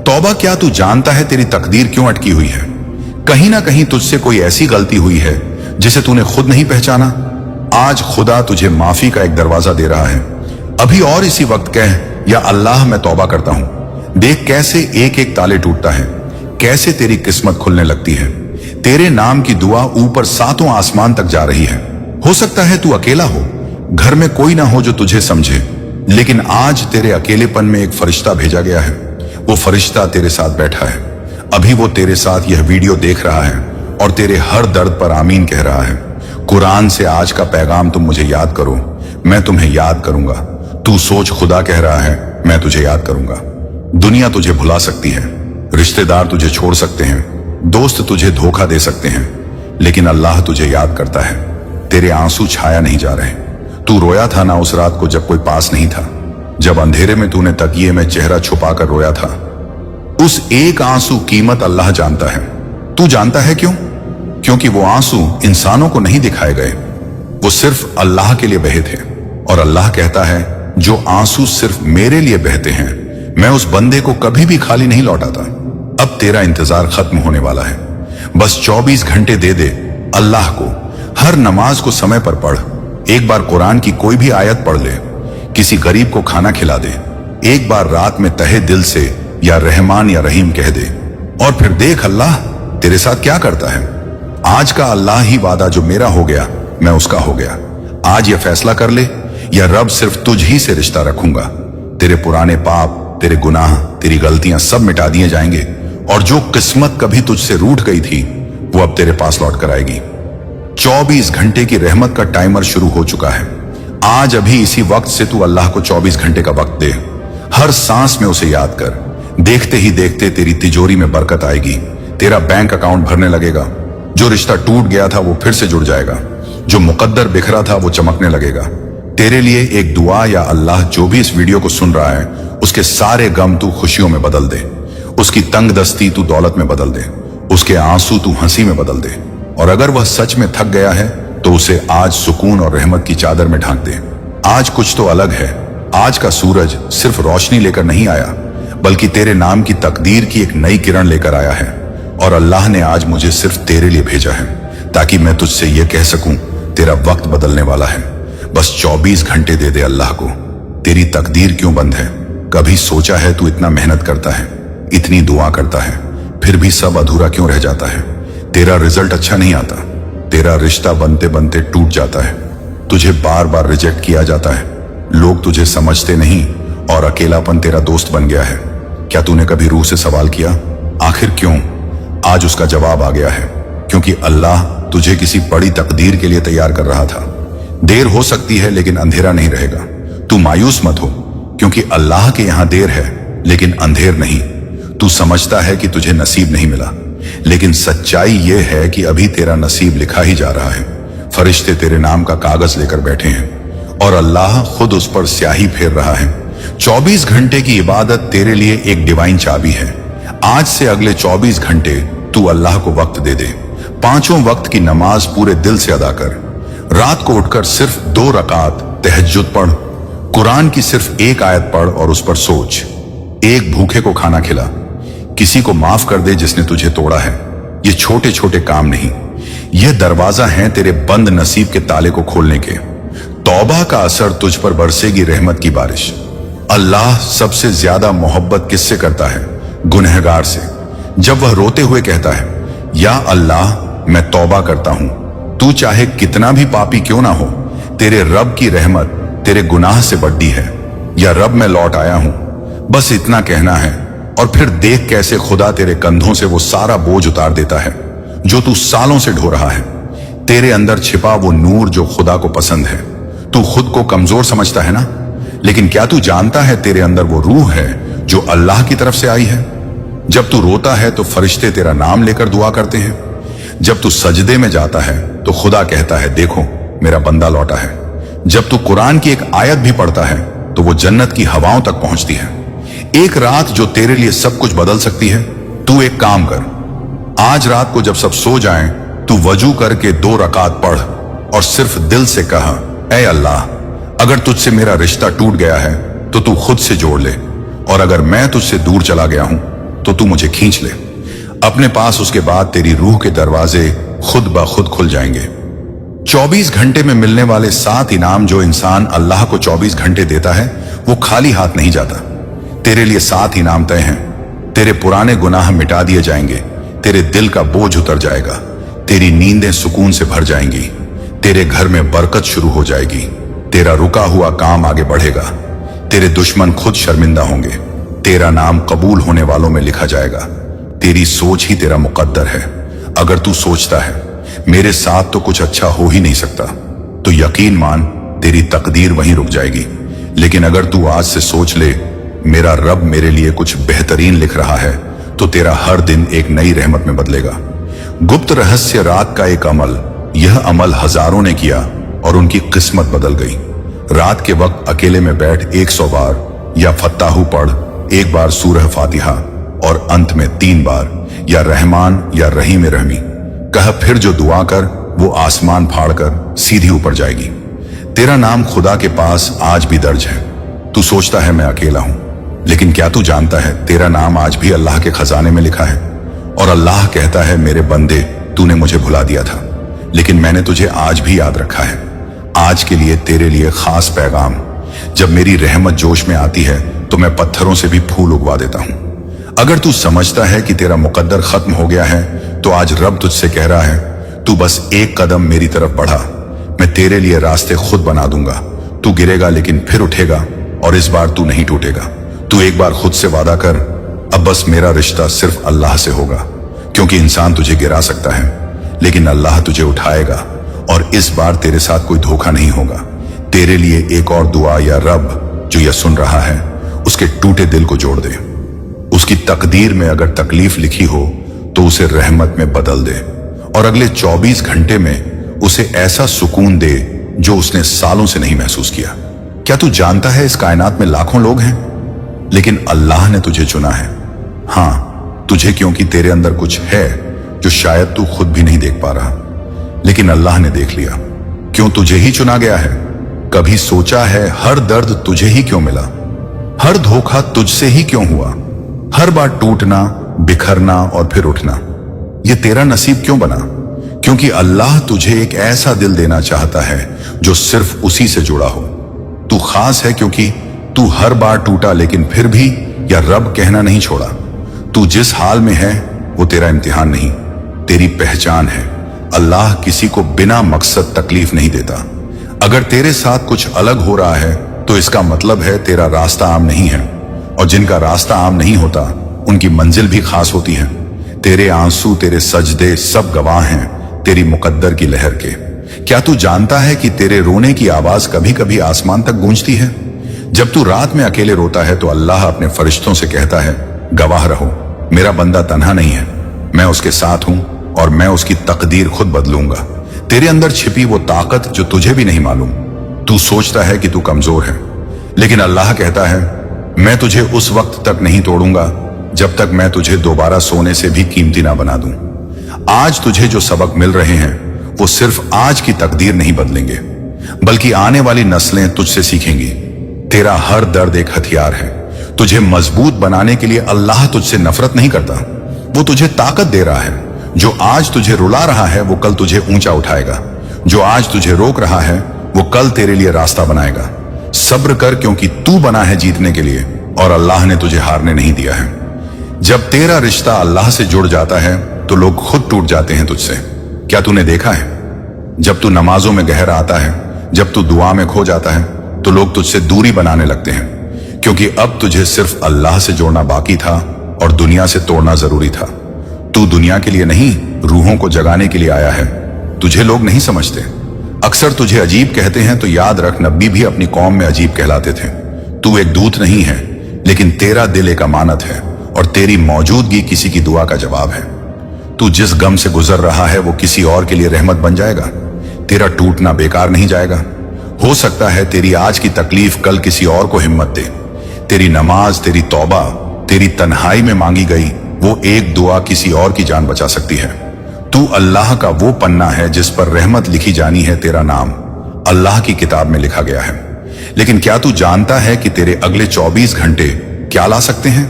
तौबा। क्या तू जानता है तेरी तकदीर क्यों अटकी हुई है? कहीं ना कहीं तुझसे कोई ऐसी गलती हुई है जिसे तूने खुद नहीं पहचाना। आज खुदा तुझे माफी का एक दरवाजा दे रहा है। अभी और इसी वक्त कह, या अल्लाह मैं तौबा करता हूं। देख कैसे एक एक ताले टूटता है, कैसे तेरी किस्मत खुलने लगती है। तेरे नाम की दुआ ऊपर 7वें आसमान तक जा रही है। हो सकता है तू अकेला हो, घर में कोई ना हो जो तुझे समझे, लेकिन आज तेरे अकेलेपन में एक फरिश्ता भेजा गया है। वो फरिश्ता तेरे साथ बैठा है। अभी वो तेरे साथ यह वीडियो देख रहा है और तेरे हर दर्द पर आमीन कह रहा है। कुरान से आज का पैगाम तुम मुझे याद करो, मैं तुम्हें याद करूंगा। तू सोच, खुदा कह रहा है, मैं तुझे याद करूंगा। दुनिया तुझे भुला सकती है, रिश्तेदार तुझे छोड़ सकते हैं, दोस्त तुझे धोखा दे सकते हैं, लेकिन अल्लाह तुझे याद करता है। तेरे आंसू छाया नहीं जा रहे। तू रोया था ना उस रात को जब कोई पास नहीं था, जब अंधेरे में तूने तकिए में चेहरा छुपाकर रोया था। उस एक आंसू कीमत अल्लाह जानता है। तू जानता है क्यों? क्योंकि वो आंसू इंसानों को नहीं दिखाए गए, वो सिर्फ अल्लाह के लिए बहे थे। और अल्लाह कहता है, जो आंसू सिर्फ मेरे लिए बहते हैं, मैं उस बंदे को कभी भी खाली नहीं लौटाता। अब तेरा इंतजार खत्म होने वाला है। बस 24 घंटे दे दे अल्लाह को। हर नमाज को समय पर पढ़, एक बार कुरान की कोई भी आयत पढ़ ले, किसी गरीब को खाना खिला दे, एक बार रात में तहे दिल से या रहमान या रहीम कह दे, और फिर देख अल्लाह तेरे साथ क्या करता है। आज का अल्लाह ही वादा जो मेरा हो गया, मैं उसका हो गया। आज ये फैसला कर ले, या रब सिर्फ तुझ ही से रिश्ता रखूंगा। तेरे पुराने पाप, तेरे गुनाह, तेरी गलतियां सब मिटा दिए जाएंगे, और जो किस्मत कभी तुझसे रूठ गई थी वो अब तेरे पास लौट कर आएगी। 24 घंटे की रहमत का टाइमर शुरू हो चुका है। आज अभी इसी वक्त से तू अल्लाह को 24 घंटे का वक्त दे। हर सांस में उसे याद कर। देखते ही देखते तेरी तिजोरी में बरकत आएगी, तेरा बैंक अकाउंट भरने लगेगा। जो रिश्ता टूट गया था वो फिर से जुड़ जाएगा, जो मुकद्दर बिखरा था वो चमकने लगेगा। तेरे लिए एक दुआ, या अल्लाह जो भी इस वीडियो को सुन रहा है, उसके सारे गम तू खुशियों में बदल दे, उसकी तंग दस्ती तू दौलत में बदल दे, उसके आंसू तू हंसी में बदल दे। और अगर वह सच में थक गया है तो उसे आज सुकून और रहमत की चादर में ढांक दे। आज कुछ तो अलग है। आज का सूरज सिर्फ रोशनी लेकर नहीं आया, बल्कि तेरे नाम की तकदीर की एक नई किरण लेकर आया है। और अल्लाह ने आज मुझे सिर्फ तेरे लिए भेजा है, ताकि मैं तुझसे यह कह सकूं, तेरा वक्त बदलने वाला है। बस 24 घंटे दे दे अल्लाह को। तेरी तकदीर क्यों बंद है? कभी सोचा है तू इतना मेहनत करता है, इतनी दुआ करता है, फिर भी सब अधूरा क्यों रह जाता है? तेरा रिजल्ट अच्छा नहीं आता, तेरा रिश्ता बनते बनते टूट जाता है, तुझे बार बार रिजेक्ट किया जाता है, लोग तुझे समझते नहीं, और अकेलापन तेरा दोस्त बन गया है। क्या तूने कभी रूह से सवाल किया, आखिर क्यों? आज उसका जवाब आ गया है, क्योंकि अल्लाह तुझे किसी बड़ी तकदीर के लिए तैयार कर रहा था। देर हो सकती है लेकिन अंधेरा नहीं रहेगा। तू मायूस मत हो, क्योंकि अल्लाह के यहां देर है लेकिन अंधेर नहीं। तू समझता है कि तुझे नसीब नहीं मिला, लेकिन सच्चाई यह है कि अभी तेरा नसीब लिखा ही जा रहा है। फरिश्ते तेरे नाम का कागज लेकर बैठे हैं और अल्लाह खुद उस पर स्याही फेर रहा है। 24 घंटे की इबादत तेरे लिए एक डिवाइन चाबी है। आज से अगले 24 घंटे तू अल्लाह को वक्त दे दे। 5 वक्त की नमाज पूरे दिल से अदा कर। रात को उठकर सिर्फ 2 रकात तहज्जुद पढ़। कुरान की सिर्फ एक आयत पढ़ और उस पर सोच। एक भूखे को खाना खिला। किसी को माफ कर दे जिसने तुझे तोड़ा है। ये छोटे छोटे काम नहीं, यह दरवाजा है तेरे बंद नसीब के ताले को खोलने के। तौबा का असर तुझ पर बरसेगी रहमत की बारिश। अल्लाह सबसे ज्यादा मोहब्बत किससे करता है? गुनहगार से। जब वह रोते हुए कहता है, या अल्लाह मैं तौबा करता हूं, तू चाहे कितना भी पापी क्यों ना हो, तेरे रब की रहमत तेरे गुनाह से बड़ी है। या रब मैं लौट आया हूं, बस इतना कहना है, और फिर देख कैसे खुदा तेरे कंधों से वो सारा बोझ उतार देता है। जो तू सालों से ढो रहा है। तेरे अंदर छिपा वो नूर जो खुदा को पसंद है। तू खुद को कमजोर समझता है ना, लेकिन क्या तू जानता है तेरे अंदर वो रूह है जो अल्लाह की तरफ से आई है। जब तू रोता है तो फरिश्ते तेरा नाम लेकर दुआ करते हैं। जब तू सजदे में जाता है तो खुदा कहता है, देखो मेरा बंदा लौटा है। जब तू कुरान की एक आयत भी पढ़ता है तो वो जन्नत की हवाओं तक पहुंचती है। एक रात जो तेरे लिए सब कुछ बदल सकती है। तू एक काम कर, आज रात को जब सब सो जाएं, तू वजू करके 2 रकात पढ़ और सिर्फ दिल से कहा, ऐ अल्लाह, अगर तुझसे मेरा रिश्ता टूट गया है तो तू खुद से जोड़ ले, और अगर मैं तुझसे दूर चला गया हूं तो तू मुझे खींच ले अपने पास। उसके बाद तेरी रूह के दरवाजे खुद ब खुद खुल जाएंगे। 24 घंटे में मिलने वाले 7 इनाम जो इंसान अल्लाह को 24 घंटे देता है, वो खाली हाथ नहीं जाता। तेरे लिए 7 इनाम तय हैं। तेरे पुराने गुनाह मिटा दिए जाएंगे, तेरे दिल का बोझ उतर जाएगा, तेरी नींदें सुकून से भर जाएंगी, तेरे घर में बरकत शुरू हो जाएगी, तेरा रुका हुआ काम आगे बढ़ेगा, तेरे दुश्मन खुद शर्मिंदा होंगे, तेरा नाम कबूल होने वालों में लिखा जाएगा। तेरी सोच ही तेरा मुकद्दर है। अगर तू सोचता है मेरे साथ तो कुछ अच्छा हो ही नहीं सकता, तो यकीन मान तेरी तकदीर वहीं रुक जाएगी। लेकिन अगर तू आज से सोच ले मेरा रब मेरे लिए कुछ बेहतरीन लिख रहा है, तो तेरा हर दिन एक नई रहमत में बदलेगा। गुप्त रहस्य रात का एक अमल, यह अमल हजारों ने किया और उनकी किस्मत बदल गई। रात के वक्त अकेले में बैठ 100 बार या फत्ताहू पढ़, 1 बार सूरह फातिहा और अंत में 3 बार या रहमान या रहीम रहमी कह, फिर जो दुआ कर वो आसमान फाड़कर सीधी ऊपर जाएगी। तेरा नाम खुदा के पास आज भी दर्ज है। तू सोचता है मैं अकेला हूं, लेकिन क्या तू जानता है तेरा नाम आज भी अल्लाह के खजाने में लिखा है। और अल्लाह कहता है, मेरे बंदे, तूने मुझे भुला दिया था, लेकिन मैंने तुझे आज भी याद रखा है। आज के लिए तेरे लिए खास पैगाम, जब मेरी रहमत जोश में आती है तो मैं पत्थरों से भी फूल उगवा देता हूं। अगर तू समझता है कि तेरा मुकद्दर खत्म हो गया है, तो आज रब तुझसे कह रहा है, तू बस एक कदम मेरी तरफ बढ़ा, मैं तेरे लिए रास्ते खुद बना दूंगा। तू गिरेगा लेकिन फिर उठेगा, और इस बार तू नहीं टूटेगा। तू एक बार खुद से वादा कर, अब बस मेरा रिश्ता सिर्फ अल्लाह से होगा, क्योंकि इंसान तुझे गिरा सकता है लेकिन अल्लाह तुझे उठाएगा, और इस बार तेरे साथ कोई धोखा नहीं होगा। तेरे लिए एक और दुआ, या रब जो यह सुन रहा है उसके टूटे दिल को जोड़ दे। उसकी तकदीर में अगर तकलीफ लिखी हो तो उसे रहमत में बदल दे, और अगले 24 घंटे में उसे ऐसा सुकून दे जो उसने सालों से नहीं महसूस किया। क्या तू जानता है इस कायनात में लाखों लोग हैं, लेकिन अल्लाह ने तुझे चुना है। हां, तुझे, क्योंकि तेरे अंदर कुछ है जो शायद तू खुद भी नहीं देख पा रहा, लेकिन अल्लाह ने देख लिया। क्यों तुझे ही चुना गया है? कभी सोचा है हर दर्द तुझे ही क्यों मिला? हर धोखा तुझसे ही क्यों हुआ? हर बार टूटना, बिखरना और फिर उठना, ये तेरा नसीब क्यों बना? क्योंकि अल्लाह तुझे एक ऐसा दिल देना चाहता है जो सिर्फ उसी से जुड़ा हो। तू खास है क्योंकि तू हर बार टूटा लेकिन फिर भी या रब कहना नहीं छोड़ा। तू जिस हाल में है वो तेरा इम्तिहान नहीं, तेरी पहचान है। अल्लाह किसी को बिना मकसद तकलीफ नहीं देता। अगर तेरे साथ कुछ अलग हो रहा है तो इसका मतलब है तेरा रास्ता आम नहीं है, और जिनका रास्ता आम नहीं होता उनकी मंजिल भी खास होती है। तेरे आंसू, तेरे सजदे सब गवाह हैं तेरी मुकद्दर की लहर के। क्या तू जानता है कि तेरे रोने की आवाज कभी कभी आसमान तक गूंजती है? जब तू रात में अकेले रोता है तो अल्लाह अपने फरिश्तों से कहता है, गवाह रहो, मेरा बंदा तन्हा नहीं है, मैं उसके साथ हूं और मैं उसकी तकदीर खुद बदलूंगा। तेरे अंदर छिपी वो ताकत जो तुझे भी नहीं मालूम। तू सोचता है कि तू कमजोर है, लेकिन अल्लाह कहता है, मैं तुझे उस वक्त तक नहीं तोड़ूंगा जब तक मैं तुझे दोबारा सोने से भी कीमती ना बना दूं। आज तुझे जो सबक मिल रहे हैं वो सिर्फ आज की तकदीर नहीं बदलेंगे, बल्कि आने वाली नस्लें तुझसे सीखेंगी। तेरा हर दर्द एक हथियार है। तुझे मजबूत बनाने के लिए अल्लाह तुझसे नफरत नहीं करता, वो तुझे ताकत दे रहा है। जो आज तुझे रुला रहा है वो कल तुझे ऊंचा उठाएगा। जो आज तुझे रोक रहा है वो कल तेरे लिए रास्ता बनाएगा। सब्र कर, क्योंकि तू बना है जीतने के लिए, और अल्लाह ने तुझे हारने नहीं दिया है। जब तेरा रिश्ता अल्लाह से जुड़ जाता है तो लोग खुद टूट जाते हैं तुझसे। क्या तूने देखा है, जब तू नमाजों में गहरा आता है, जब तू दुआ में खो जाता है, तो लोग तुझसे दूरी बनाने लगते हैं, क्योंकि अब तुझे सिर्फ अल्लाह से जोड़ना बाकी था और दुनिया से तोड़ना जरूरी था। तू दुनिया के लिए नहीं, रूहों को जगाने के लिए आया है। तुझे लोग नहीं समझते। अक्सर तुझे अजीब कहते हैं, तो याद रख, नबी भी अपनी कौम में अजीब कहलाते थे। तू एक दूत नहीं है, लेकिन तेरा दिल एक अमानत है और तेरी मौजूदगी किसी की दुआ का जवाब है। तू जिस गम से गुजर रहा है वो किसी और के लिए रहमत बन जाएगा। तेरा टूटना बेकार नहीं जाएगा। हो सकता है तेरी आज की तकलीफ कल किसी और को हिम्मत दे। तेरी नमाज, तेरी तौबा, तेरी तन्हाई में मांगी गई वो एक दुआ किसी और की जान बचा सकती है। तू अल्लाह का वो पन्ना है जिस पर रहमत लिखी जानी है। तेरा नाम अल्लाह की किताब में लिखा गया है। लेकिन क्या तू जानता है कि तेरे अगले 24 घंटे क्या ला सकते हैं?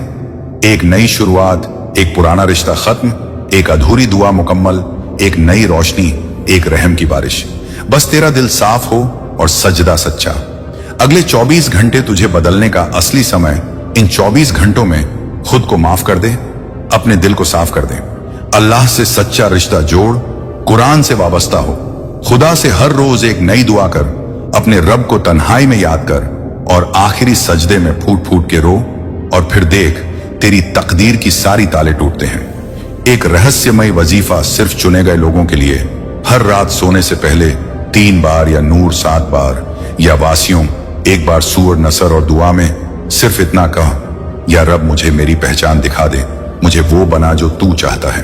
एक नई शुरुआत, एक पुराना रिश्ता खत्म, एक अधूरी दुआ मुकम्मल, एक नई रोशनी, एक रहम की बारिश। बस तेरा दिल साफ हो और सजदा सच्चा। अगले 24 घंटे तुझे बदलने का असली समय। इन 24 घंटों में खुद को माफ कर दे, अपने दिल को साफ कर दे, अल्लाह से सच्चा रिश्ता जोड़, कुरान से वाबस्ता हो, खुदा से हर रोज एक नई दुआ कर, अपने रब को तन्हाई में याद कर और आखिरी सजदे में फूट फूट के रो। और फिर देख, तेरी तकदीर की सारी ताले टूटते हैं। एक रहस्यमय वजीफा सिर्फ चुने गए लोगों के लिए। हर रात सोने से पहले 3 बार या नूर 7 बार या वासियों 1 बार सूर नसर और दुआ में सिर्फ इतना कह, या रब मुझे मेरी पहचान दिखा दे, मुझे वो बना जो तू चाहता है।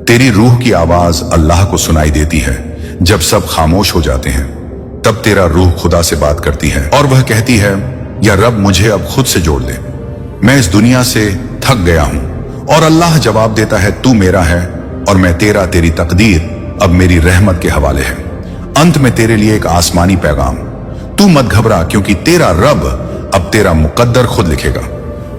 तेरी रूह की आवाज अल्लाह को सुनाई देती है। जब सब खामोश हो जाते हैं तब तेरा रूह खुदा से बात करती है और वह कहती है, या रब मुझे अब खुद से जोड़ दे, मैं इस दुनिया से थक गया हूं। और अल्लाह जवाब देता है, तू मेरा है और मैं तेरा। तेरी तकदीर अब मेरी रहमत के हवाले है। अंत में तेरे लिए एक आसमानी पैगाम, तू मत घबरा, क्योंकि तेरा रब अब तेरा मुकद्दर खुद लिखेगा।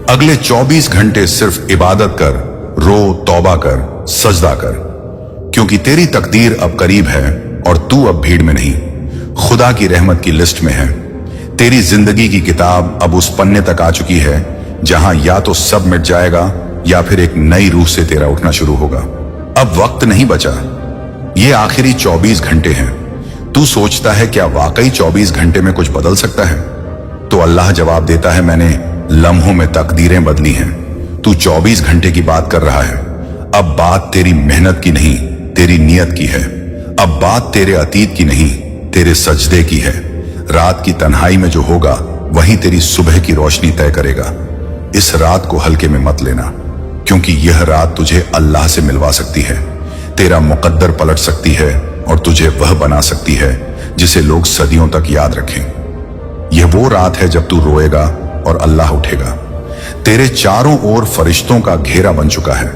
अगले 24 घंटे सिर्फ इबादत कर, रो, तौबा कर, सजदा कर, क्योंकि तेरी तकदीर अब करीब है और तू अब भीड़ में नहीं, खुदा की रहमत की लिस्ट में है। तेरी जिंदगी की किताब अब उस पन्ने तक आ चुकी है जहां या तो सब मिट जाएगा या फिर एक नई रूह से तेरा उठना शुरू होगा। अब वक्त नहीं बचा, ये आखिरी 24 घंटे हैं। तू सोचता है क्या वाकई 24 घंटे में कुछ बदल सकता है? तो अल्लाह जवाब देता है, मैंने लम्हों में तकदीरें बदली हैं। तू 24 घंटे की बात कर रहा है। अब बात तेरी मेहनत की नहीं, तेरी नियत की है। अब बात तेरे अतीत की नहीं, तेरे सजदे की है। रात की तन्हाई में जो होगा वही तेरी सुबह की रोशनी तय करेगा। इस रात को हल्के में मत लेना, क्योंकि यह रात तुझे अल्लाह से मिलवा सकती है, तेरा मुकद्दर पलट सकती है और तुझे वह बना सकती है जिसे लोग सदियों तक याद रखें। यह वो रात है जब तू रोएगा और अल्लाह उठेगा। तेरे चारों ओर फरिश्तों का घेरा बन चुका है।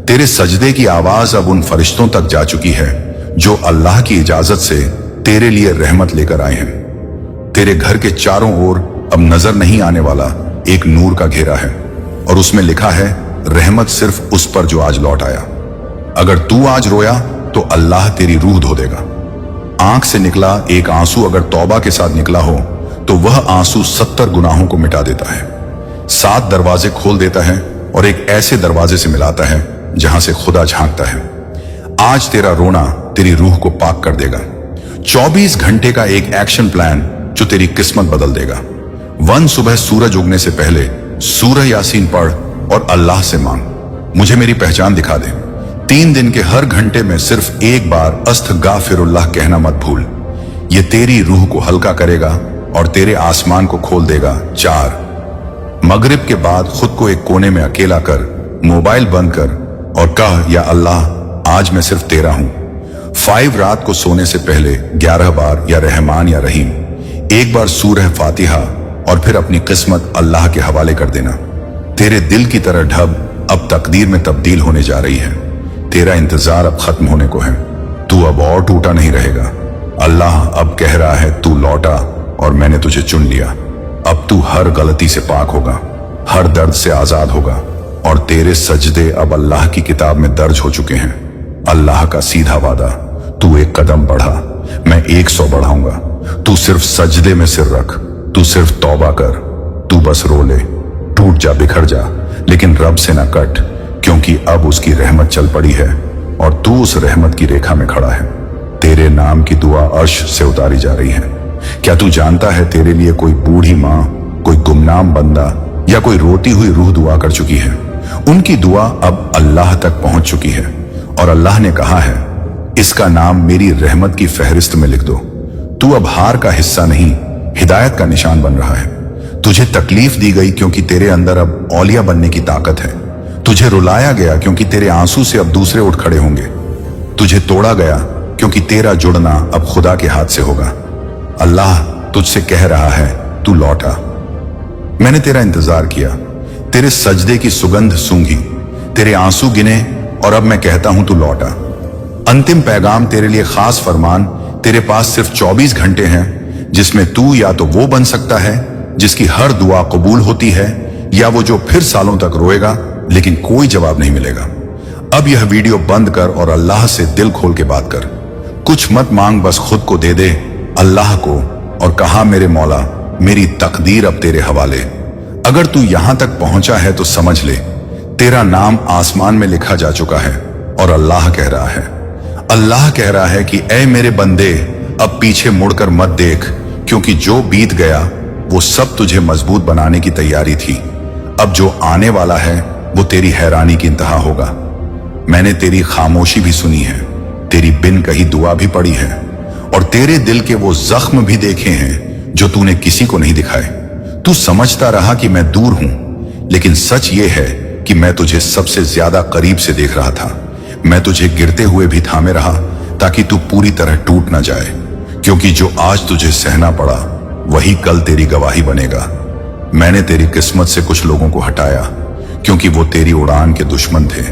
तेरे सजदे की आवाज अब उन फरिश्तों तक जा चुकी है जो अल्लाह की इजाजत से तेरे लिए रहमत लेकर आए हैं। तेरे घर के चारों ओर अब नजर नहीं आने वाला एक नूर का घेरा है और उसमें लिखा है, रहमत सिर्फ उस पर जो आज लौट आया। अगर तू आज रोया तो अल्लाह तेरी रूह धो देगा। आंख से निकला एक आंसू अगर तौबा के साथ निकला हो तो वह आंसू 70 गुनाहों को मिटा देता है, 7 दरवाजे खोल देता है और एक ऐसे दरवाजे से मिलाता है जहां से खुदा झांकता है। आज तेरा रोना तेरी रूह को पाक कर देगा। 24 घंटे का एक एक्शन प्लान जो तेरी किस्मत बदल देगा। सुबह सूरज उगने से पहले सूरह यासीन पढ़ और अल्लाह से मांग, मुझे मेरी पहचान दिखा दे। 3 दिन के हर घंटे में सिर्फ एक बार अस्तगफिरुल्लाह कहना मत भूल। ये तेरी रूह को हल्का करेगा और तेरे आसमान को खोल देगा। 4 मगरिब के बाद खुद को एक कोने में अकेला कर, मोबाइल बंद कर और कह, या अल्लाह आज मैं सिर्फ तेरा हूं। 5 रात को सोने से पहले 11 बार या रहमान या रहीम, एक बार सूरह फातिहा और फिर अपनी किस्मत अल्लाह के हवाले कर देना। तेरे दिल की तरह ढब अब तकदीर में तब्दील होने जा रही है। तेरा इंतजार अब खत्म होने को है। तू अब और टूटा नहीं रहेगा। अल्लाह अब कह रहा है, तू लौटा और मैंने तुझे चुन लिया। अब तू हर गलती से पाक होगा, हर दर्द से आजाद होगा और तेरे सजदे अब अल्लाह की किताब में दर्ज हो चुके हैं। अल्लाह का सीधा वादा, तू एक कदम बढ़ा, मैं 100 बढ़ाऊंगा। तू सिर्फ सजदे में सिर रख, तू सिर्फ तौबा कर, तू बस रो ले, टूट जा, बिखर जा, लेकिन रब से ना कट, क्योंकि अब उसकी रहमत चल पड़ी है और तू उस रहमत की रेखा में खड़ा है। तेरे नाम की दुआ अर्श से उतारी जा रही है। क्या तू जानता है तेरे लिए कोई बूढ़ी माँ, कोई गुमनाम बंदा या कोई रोती हुई रूह दुआ कर चुकी है? उनकी दुआ अब अल्लाह तक पहुंच चुकी है और अल्लाह ने कहा है, इसका नाम मेरी रहमत की फहरिस्त में लिख दो। तू अब हार का हिस्सा नहीं, हिदायत का निशान बन रहा है। तुझे तकलीफ दी गई क्योंकि तेरे अंदर अब औलिया बनने की ताकत है। तुझे रुलाया गया क्योंकि तेरे आंसू से अब दूसरे उठ खड़े होंगे। तुझे तोड़ा गया क्योंकि तेरा जुड़ना अब खुदा के हाथ से होगा। अल्लाह तुझसे कह रहा है, तू लौटा। मैंने तेरा इंतजार किया, तेरे सजदे की सुगंध सूंघी, तेरे आंसू गिने और अब मैं कहता हूं तू लौटा। अंतिम पैगाम तेरे लिए खास फरमान, तेरे पास सिर्फ 24 घंटे हैं जिसमें तू या तो वो बन सकता है जिसकी हर दुआ कबूल होती है, या वो जो फिर सालों तक रोएगा लेकिन कोई जवाब नहीं मिलेगा। अब यह वीडियो बंद कर और अल्लाह से दिल खोल के बात कर। कुछ मत मांग, बस खुद को दे दे अल्लाह को और कहा, मेरे मौला मेरी तकदीर अब तेरे हवाले। अगर तू यहां तक पहुंचा है तो समझ ले, तेरा नाम आसमान में लिखा जा चुका है। और अल्लाह कह रहा है, अल्लाह कह रहा है कि ऐ मेरे बंदे, अब पीछे मुड़कर मत देख, क्योंकि जो बीत गया वो सब तुझे मजबूत बनाने की तैयारी थी। अब जो आने वाला है वो तेरी हैरानी की इंतहा होगा। मैंने तेरी खामोशी भी सुनी है, तेरी बिन कही दुआ भी पड़ी है, और तेरे दिल के वो जख्म भी देखे हैं जो तूने किसी को नहीं दिखाए। तू समझता रहा कि मैं दूर हूं, लेकिन सच ये है कि मैं तुझे सबसे ज्यादा करीब से देख रहा था। मैं तुझे गिरते हुए भी थामे रहा ताकि तू पूरी तरह टूट ना जाए, क्योंकि जो आज तुझे सहना पड़ा वही कल तेरी गवाही बनेगा। मैंने तेरी किस्मत से कुछ लोगों को हटाया क्योंकि वो तेरी उड़ान के दुश्मन थे।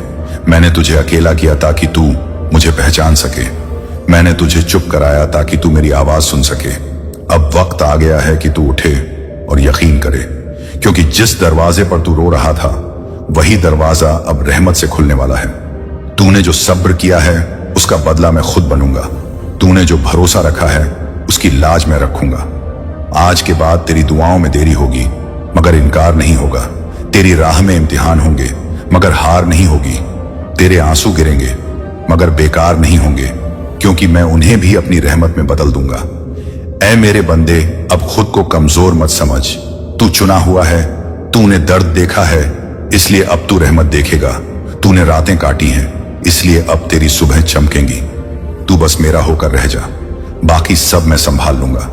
मैंने तुझे अकेला किया ताकि तू मुझे पहचान सके। मैंने तुझे चुप कराया ताकि तू मेरी आवाज सुन सके। अब वक्त आ गया है कि तू उठे और यकीन करे, क्योंकि जिस दरवाजे पर तू रो रहा था वही दरवाजा अब रहमत से खुलने वाला है। तूने जो सब्र किया है उसका बदला मैं खुद बनूंगा। तूने जो भरोसा रखा है उसकी लाज मैं रखूंगा। आज के बाद तेरी दुआओं में देरी होगी मगर इनकार नहीं होगा। तेरी राह में इम्तिहान होंगे मगर हार नहीं होगी। तेरे आंसू गिरेंगे मगर बेकार नहीं होंगे, क्योंकि मैं उन्हें भी अपनी रहमत में बदल दूंगा। ऐ मेरे बंदे, अब खुद को कमजोर मत समझ। तू चुना हुआ है, तूने दर्द देखा है, इसलिए अब तू रहमत देखेगा। तूने रातें काटी हैं, इसलिए अब तेरी सुबह चमकेंगी। तू बस मेरा होकर रह जा, बाकी सब मैं संभाल लूंगा,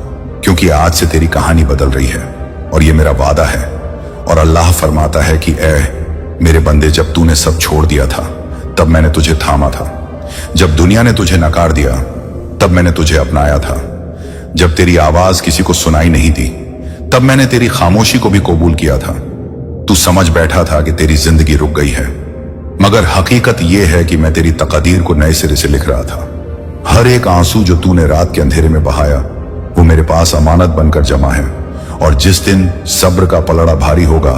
क्योंकि आज से तेरी कहानी बदल रही है और ये मेरा वादा है। और अल्लाह फरमाता है कि ऐ मेरे बंदे, जब तूने सब छोड़ दिया था तब मैंने तुझे थामा था। जब दुनिया ने तुझे नकार दिया तब मैंने तुझे अपनाया था। जब तेरी आवाज किसी को सुनाई नहीं दी तब मैंने तेरी खामोशी को भी कबूल किया था। तू समझ बैठा था कि तेरी जिंदगी रुक गई है, मगर हकीकत यह है कि मैं तेरी तकदीर को नए सिरे से लिख रहा था। हर एक आंसू जो तूने रात के अंधेरे में बहाया वो मेरे पास अमानत बनकर जमा है, और जिस दिन सब्र का पलड़ा भारी होगा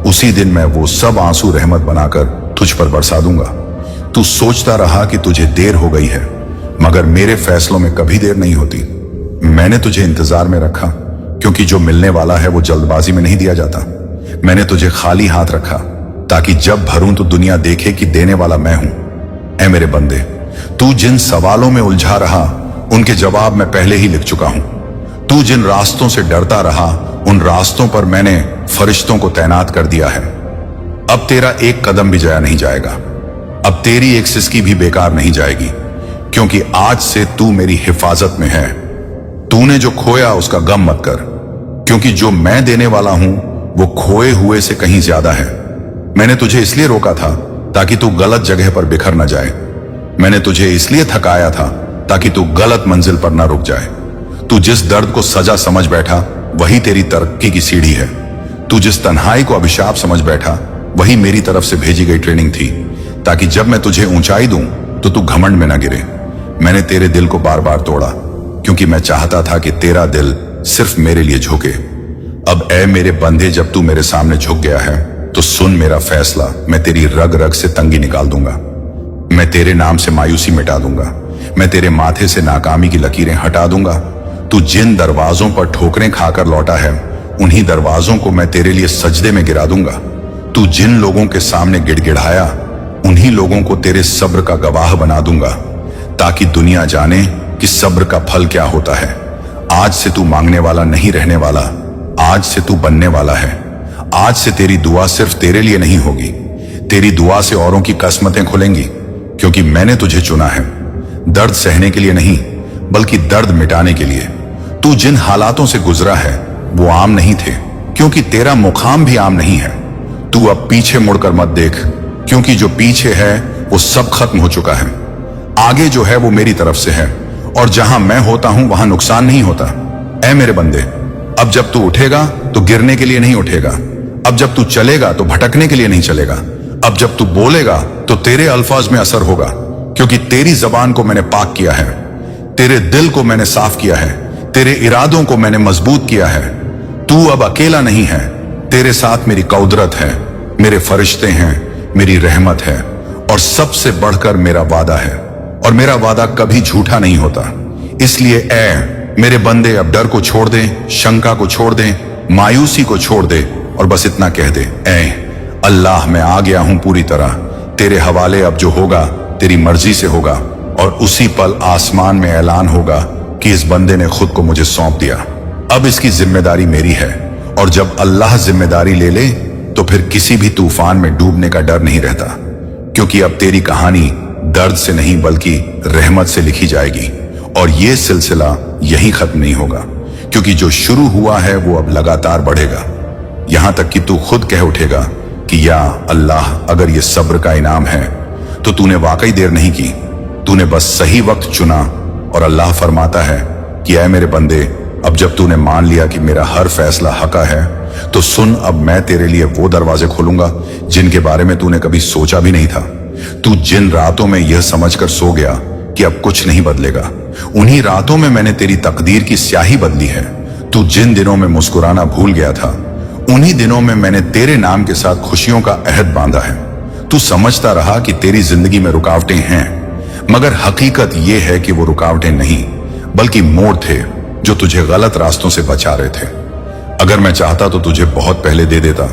उसी दिन मैं वो सब आंसू रहमत बनाकर तुझ पर बरसा दूंगा। तू सोचता रहा कि तुझे देर हो गई है, मगर मेरे फैसलों में कभी देर नहीं होती। मैंने तुझे इंतजार में रखा, क्योंकि जो मिलने वाला है वो जल्दबाजी में नहीं दिया जाता। मैंने तुझे खाली हाथ रखा ताकि जब भरूं तो दुनिया देखे कि देने वाला मैं हूं। ऐ मेरे बंदे, तू जिन सवालों में उलझा रहा उनके जवाब मैं पहले ही लिख चुका हूं। तू जिन रास्तों से डरता रहा उन रास्तों पर मैंने फरिश्तों को तैनात कर दिया है। अब तेरा एक कदम भी जाया नहीं जाएगा, अब तेरी एक सिसकी भी बेकार नहीं जाएगी, क्योंकि आज से तू मेरी हिफाजत में है। तूने जो खोया उसका गम मत कर, क्योंकि जो मैं देने वाला हूं वो खोए हुए से कहीं ज्यादा है। मैंने तुझे इसलिए रोका था ताकि तू गलत जगह पर बिखर न जाए। मैंने तुझे इसलिए थकाया था ताकि तू गलत मंजिल पर न रुक जाए। तू जिस दर्द को सजा समझ बैठा वही तेरी तरक्की की सीढ़ी है। तू जिस तन्हाई को अभिशाप समझ बैठा वही मेरी तरफ से भेजी गई ट्रेनिंग थी, ताकि जब मैं तुझे ऊंचाई दूं तो तू घमंड में न गिरे। मैंने तेरे दिल को बार बार तोड़ा, क्योंकि मैं चाहता था कि तेरा दिल सिर्फ मेरे लिए झुके। अब ऐ मेरे बंदे, जब तू मेरे सामने झुक गया है तो सुन मेरा फैसला। मैं तेरी रग रग से तंगी निकाल दूंगा, मैं तेरे नाम से मायूसी मिटा दूंगा, मैं तेरे माथे से नाकामी की लकीरें हटा दूंगा। तू जिन दरवाजों पर ठोकरें खाकर लौटा है उन्हीं दरवाजों को मैं तेरे लिए सजदे में गिरा दूंगा। तू जिन लोगों के सामने गिड़गिड़ाया उन्हीं लोगों को तेरे सब्र का गवाह बना दूंगा, ताकि दुनिया जाने कि सब्र का फल क्या होता है। आज से तू मांगने वाला नहीं रहने वाला, आज से तू बनने वाला है। आज से तेरी दुआ सिर्फ तेरे लिए नहीं होगी, तेरी दुआ से औरों की किस्मतें खुलेंगी, क्योंकि मैंने तुझे चुना है, दर्द सहने के लिए नहीं बल्कि दर्द मिटाने के लिए। तू जिन हालातों से गुजरा है वो आम नहीं थे, क्योंकि तेरा मुकाम भी आम नहीं है। तू अब पीछे मुड़कर मत देख, क्योंकि जो पीछे है वो सब खत्म हो चुका है। आगे जो है वो मेरी तरफ से है, और जहां मैं होता हूं वहां नुकसान नहीं होता। ऐ मेरे बंदे, अब जब तू उठेगा तो गिरने के लिए नहीं उठेगा, अब जब तू चलेगा तो भटकने के लिए नहीं चलेगा, अब जब तू बोलेगा तो तेरे अल्फाज में असर होगा, क्योंकि तेरी जबान को मैंने पाक किया है, तेरे दिल को मैंने साफ किया है, तेरे इरादों को मैंने मजबूत किया है। तू अब अकेला नहीं है, तेरे साथ मेरी कौदरत है, मेरे फरिश्ते हैं, मेरी रहमत है, और सबसे बढ़कर मेरा वादा है, और मेरा वादा कभी झूठा नहीं होता। इसलिए ऐ मेरे बंदे, अब डर को छोड़ दे, शंका को छोड़ दे, मायूसी को छोड़ दे, और बस इतना कह दे, ऐ अल्लाह मैं आ गया हूं पूरी तरह, तेरे हवाले अब जो होगा तेरी मर्जी से होगा। और उसी पल आसमान में ऐलान होगा कि इस बंदे ने खुद को मुझे सौंप दिया, अब इसकी जिम्मेदारी मेरी है। और जब अल्लाह जिम्मेदारी ले ले तो फिर किसी भी तूफान में डूबने का डर नहीं रहता, क्योंकि अब तेरी कहानी दर्द से नहीं बल्कि रहमत से लिखी जाएगी। और ये सिलसिला यहीं खत्म नहीं होगा, क्योंकि जो शुरू हुआ है वो अब लगातार बढ़ेगा, यहां तक कि तू खुद कह उठेगा कि या अल्लाह, अगर ये सब्र का इनाम है तो तूने वाकई देर नहीं की, तूने बस सही वक्त चुना। और अल्लाह फरमाता है कि ऐ मेरे बंदे, अब जब तूने मान लिया कि मेरा हर फैसला हका है, तो सुन, अब मैं तेरे लिए वो दरवाजे खोलूंगा जिनके बारे में तूने कभी सोचा भी नहीं था। तू जिन रातों में यह समझकर सो गया कि अब कुछ नहीं बदलेगा, उन्हीं रातों में मैंने तेरी तकदीर की स्याही बदली है। तू जिन दिनों में मुस्कुराना भूल गया था, उन्हीं दिनों में मैंने तेरे नाम के साथ खुशियों का अहद बांधा है। तू समझता रहा कि तेरी जिंदगी में रुकावटें हैं, मगर हकीकत यह है कि वो रुकावटें नहीं बल्कि मोड़ थे जो तुझे गलत रास्तों से बचा रहे थे। अगर मैं चाहता तो तुझे बहुत पहले दे देता,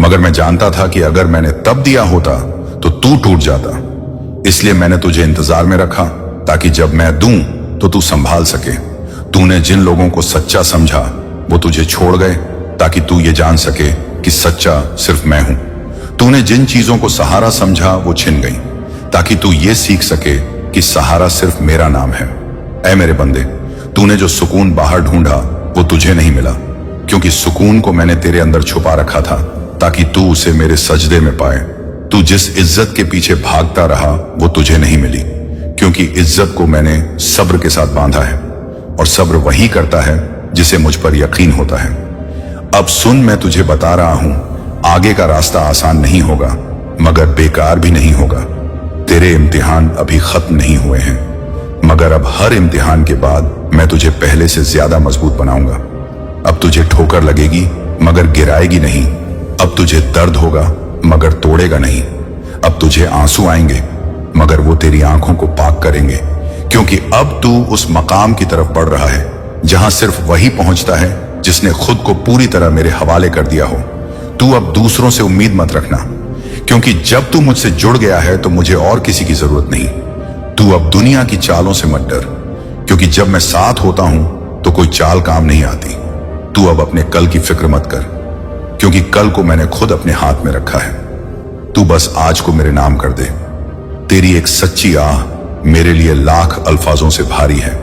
मगर मैं जानता था कि अगर मैंने तब दिया होता तो तू टूट जाता। इसलिए मैंने तुझे इंतजार में रखा, ताकि जब मैं दूं तो तू संभाल सके। तूने जिन लोगों को सच्चा समझा वो तुझे छोड़ गए, ताकि तू ये जान सके कि सच्चा सिर्फ मैं हूं। तूने जिन चीजों को सहारा समझा वो छिन गई, ताकि तू ये सीख सके कि सहारा सिर्फ मेरा नाम है। ऐ मेरे बंदे, तूने जो सुकून बाहर ढूंढा वो तुझे नहीं मिला, क्योंकि सुकून को मैंने तेरे अंदर छुपा रखा था, ताकि तू उसे मेरे सजदे में पाए। तू जिस इज्जत के पीछे भागता रहा वो तुझे नहीं मिली, क्योंकि इज्जत को मैंने सब्र के साथ बांधा है, और सब्र वही करता है जिसे मुझ पर यकीन होता है। अब सुन, मैं तुझे बता रहा हूं, आगे का रास्ता आसान नहीं होगा, मगर बेकार भी नहीं होगा। तेरे इम्तिहान अभी खत्म नहीं हुए हैं, मगर अब हर इम्तिहान के बाद मैं तुझे पहले से ज्यादा मजबूत बनाऊंगा। अब तुझे ठोकर लगेगी मगर गिराएगी नहीं, अब तुझे दर्द होगा मगर तोड़ेगा नहीं, अब तुझे आंसू आएंगे मगर वो तेरी आंखों को पाक करेंगे, क्योंकि अब तू उस मकाम की तरफ बढ़ रहा है जहां सिर्फ वही पहुंचता है जिसने खुद को पूरी तरह मेरे हवाले कर दिया हो। तू अब दूसरों से उम्मीद मत रखना, क्योंकि जब तू मुझसे जुड़ गया है तो मुझे और किसी की जरूरत नहीं। तू अब दुनिया की चालों से मत डर, क्योंकि जब मैं साथ होता हूं तो कोई चाल काम नहीं आती। तू अब अपने कल की फिक्र मत कर, क्योंकि कल को मैंने खुद अपने हाथ में रखा है। तू बस आज को मेरे नाम कर दे। तेरी एक सच्ची आह मेरे लिए लाख अल्फाजों से भारी है,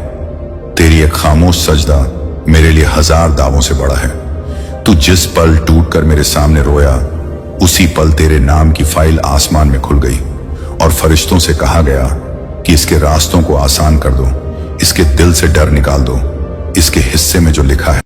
तेरी एक खामोश सजदा मेरे लिए हजार दावों से बड़ा है। तू जिस पल टूट कर मेरे सामने रोया, उसी पल तेरे नाम की फाइल आसमान में खुल गई, और फरिश्तों से कहा गया कि इसके रास्तों को आसान कर दो, इसके दिल से डर निकाल दो, इसके हिस्से में जो लिखा है